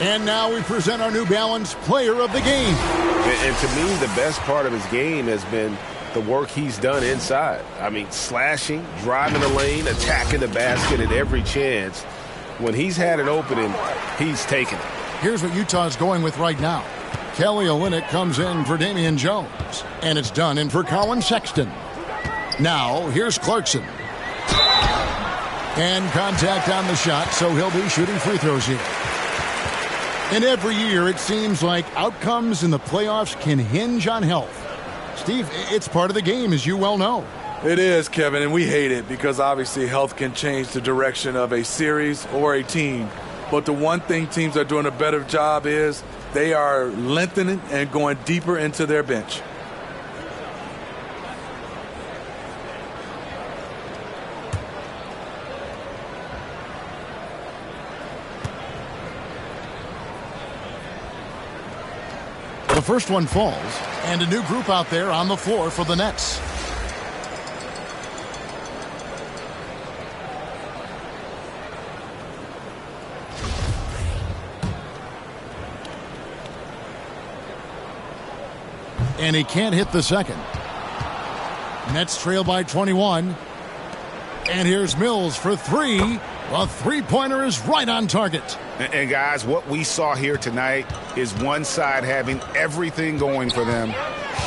And now we present our New Balance Player of the Game. And to me, the best part of his game has been the work he's done inside. I mean, slashing, driving the lane, attacking the basket at every chance. When he's had an opening, he's taken it. Here's what Utah's going with right now. Kelly Olynyk comes in for Damian Jones. And it's done in for Colin Sexton. Now, here's Clarkson. And contact on the shot, so he'll be shooting free throws here. And every year, it seems like outcomes in the playoffs can hinge on health. Steve, it's part of the game, as you well know. It is, Kevin, and we hate it because obviously health can change the direction of a series or a team. But the one thing teams are doing a better job is they are lengthening and going deeper into their bench. The first one falls, and a new group out there on the floor for the Nets. And he can't hit the second. Nets trail by 21. And here's Mills for three. A three-pointer is right on target. And guys, what we saw here tonight is one side having everything going for them.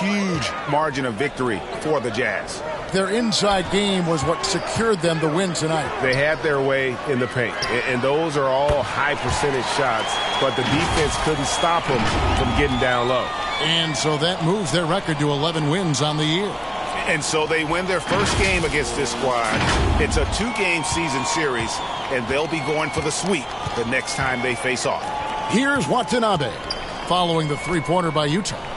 Huge margin of victory for the Jazz. Their inside game was what secured them the win tonight. They had their way in the paint, and those are all high-percentage shots, but the defense couldn't stop them from getting down low. And so that moves their record to 11 wins on the year. And so they win their first game against this squad. It's a 2-game season series, and they'll be going for the sweep the next time they face off. Here's Watanabe, following the three-pointer by Utah.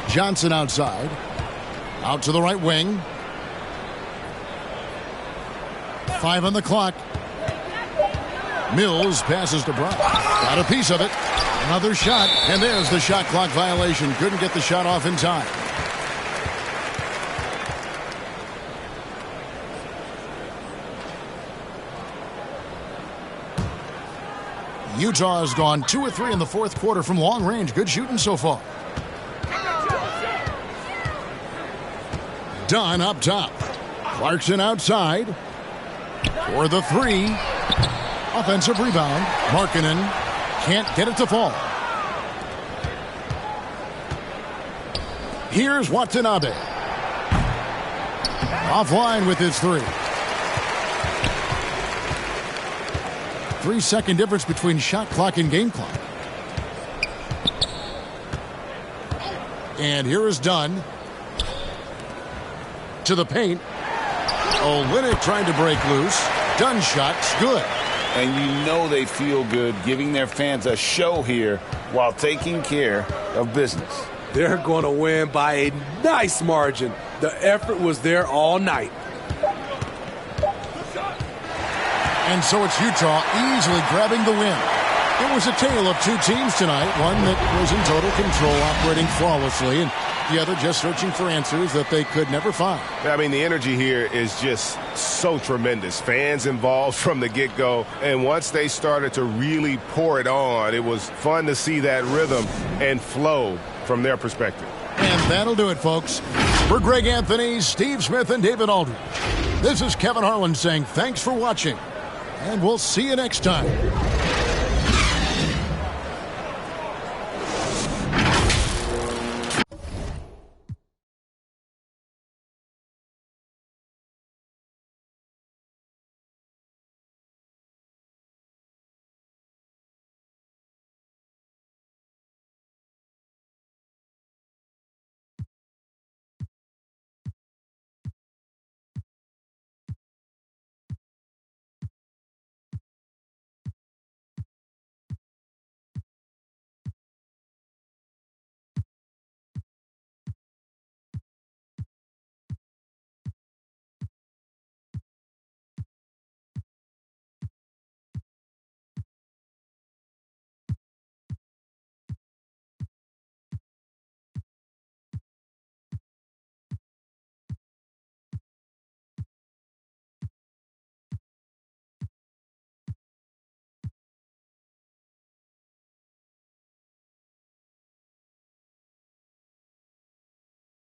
Johnson outside. Out to the right wing. 5 on the clock. Mills passes to Brown. Got a piece of it. Another shot, and there's the shot clock violation. Couldn't get the shot off in time. Utah has gone 2 of 3 in the fourth quarter from long range. Good shooting so far. Dunn up top. Clarkson outside. For the three. Offensive rebound. Markkanen can't get it to fall. Here's Watanabe. Offline with his three. 3-second difference between shot clock and game clock. And here is Dunn. To the paint. Olynyk trying to break loose. Dunn shot's good. And you know they feel good giving their fans a show here while taking care of business. They're going to win by a nice margin. The effort was there all night. And so it's Utah easily grabbing the win. It was a tale of two teams tonight, one that was in total control, operating flawlessly, and the other just searching for answers that they could never find. I mean, the energy here is just so tremendous. Fans involved from the get-go, and once they started to really pour it on, it was fun to see that rhythm and flow from their perspective. And that'll do it, folks. For Greg Anthony, Steve Smith, and David Aldridge, this is Kevin Harlan saying thanks for watching, and we'll see you next time.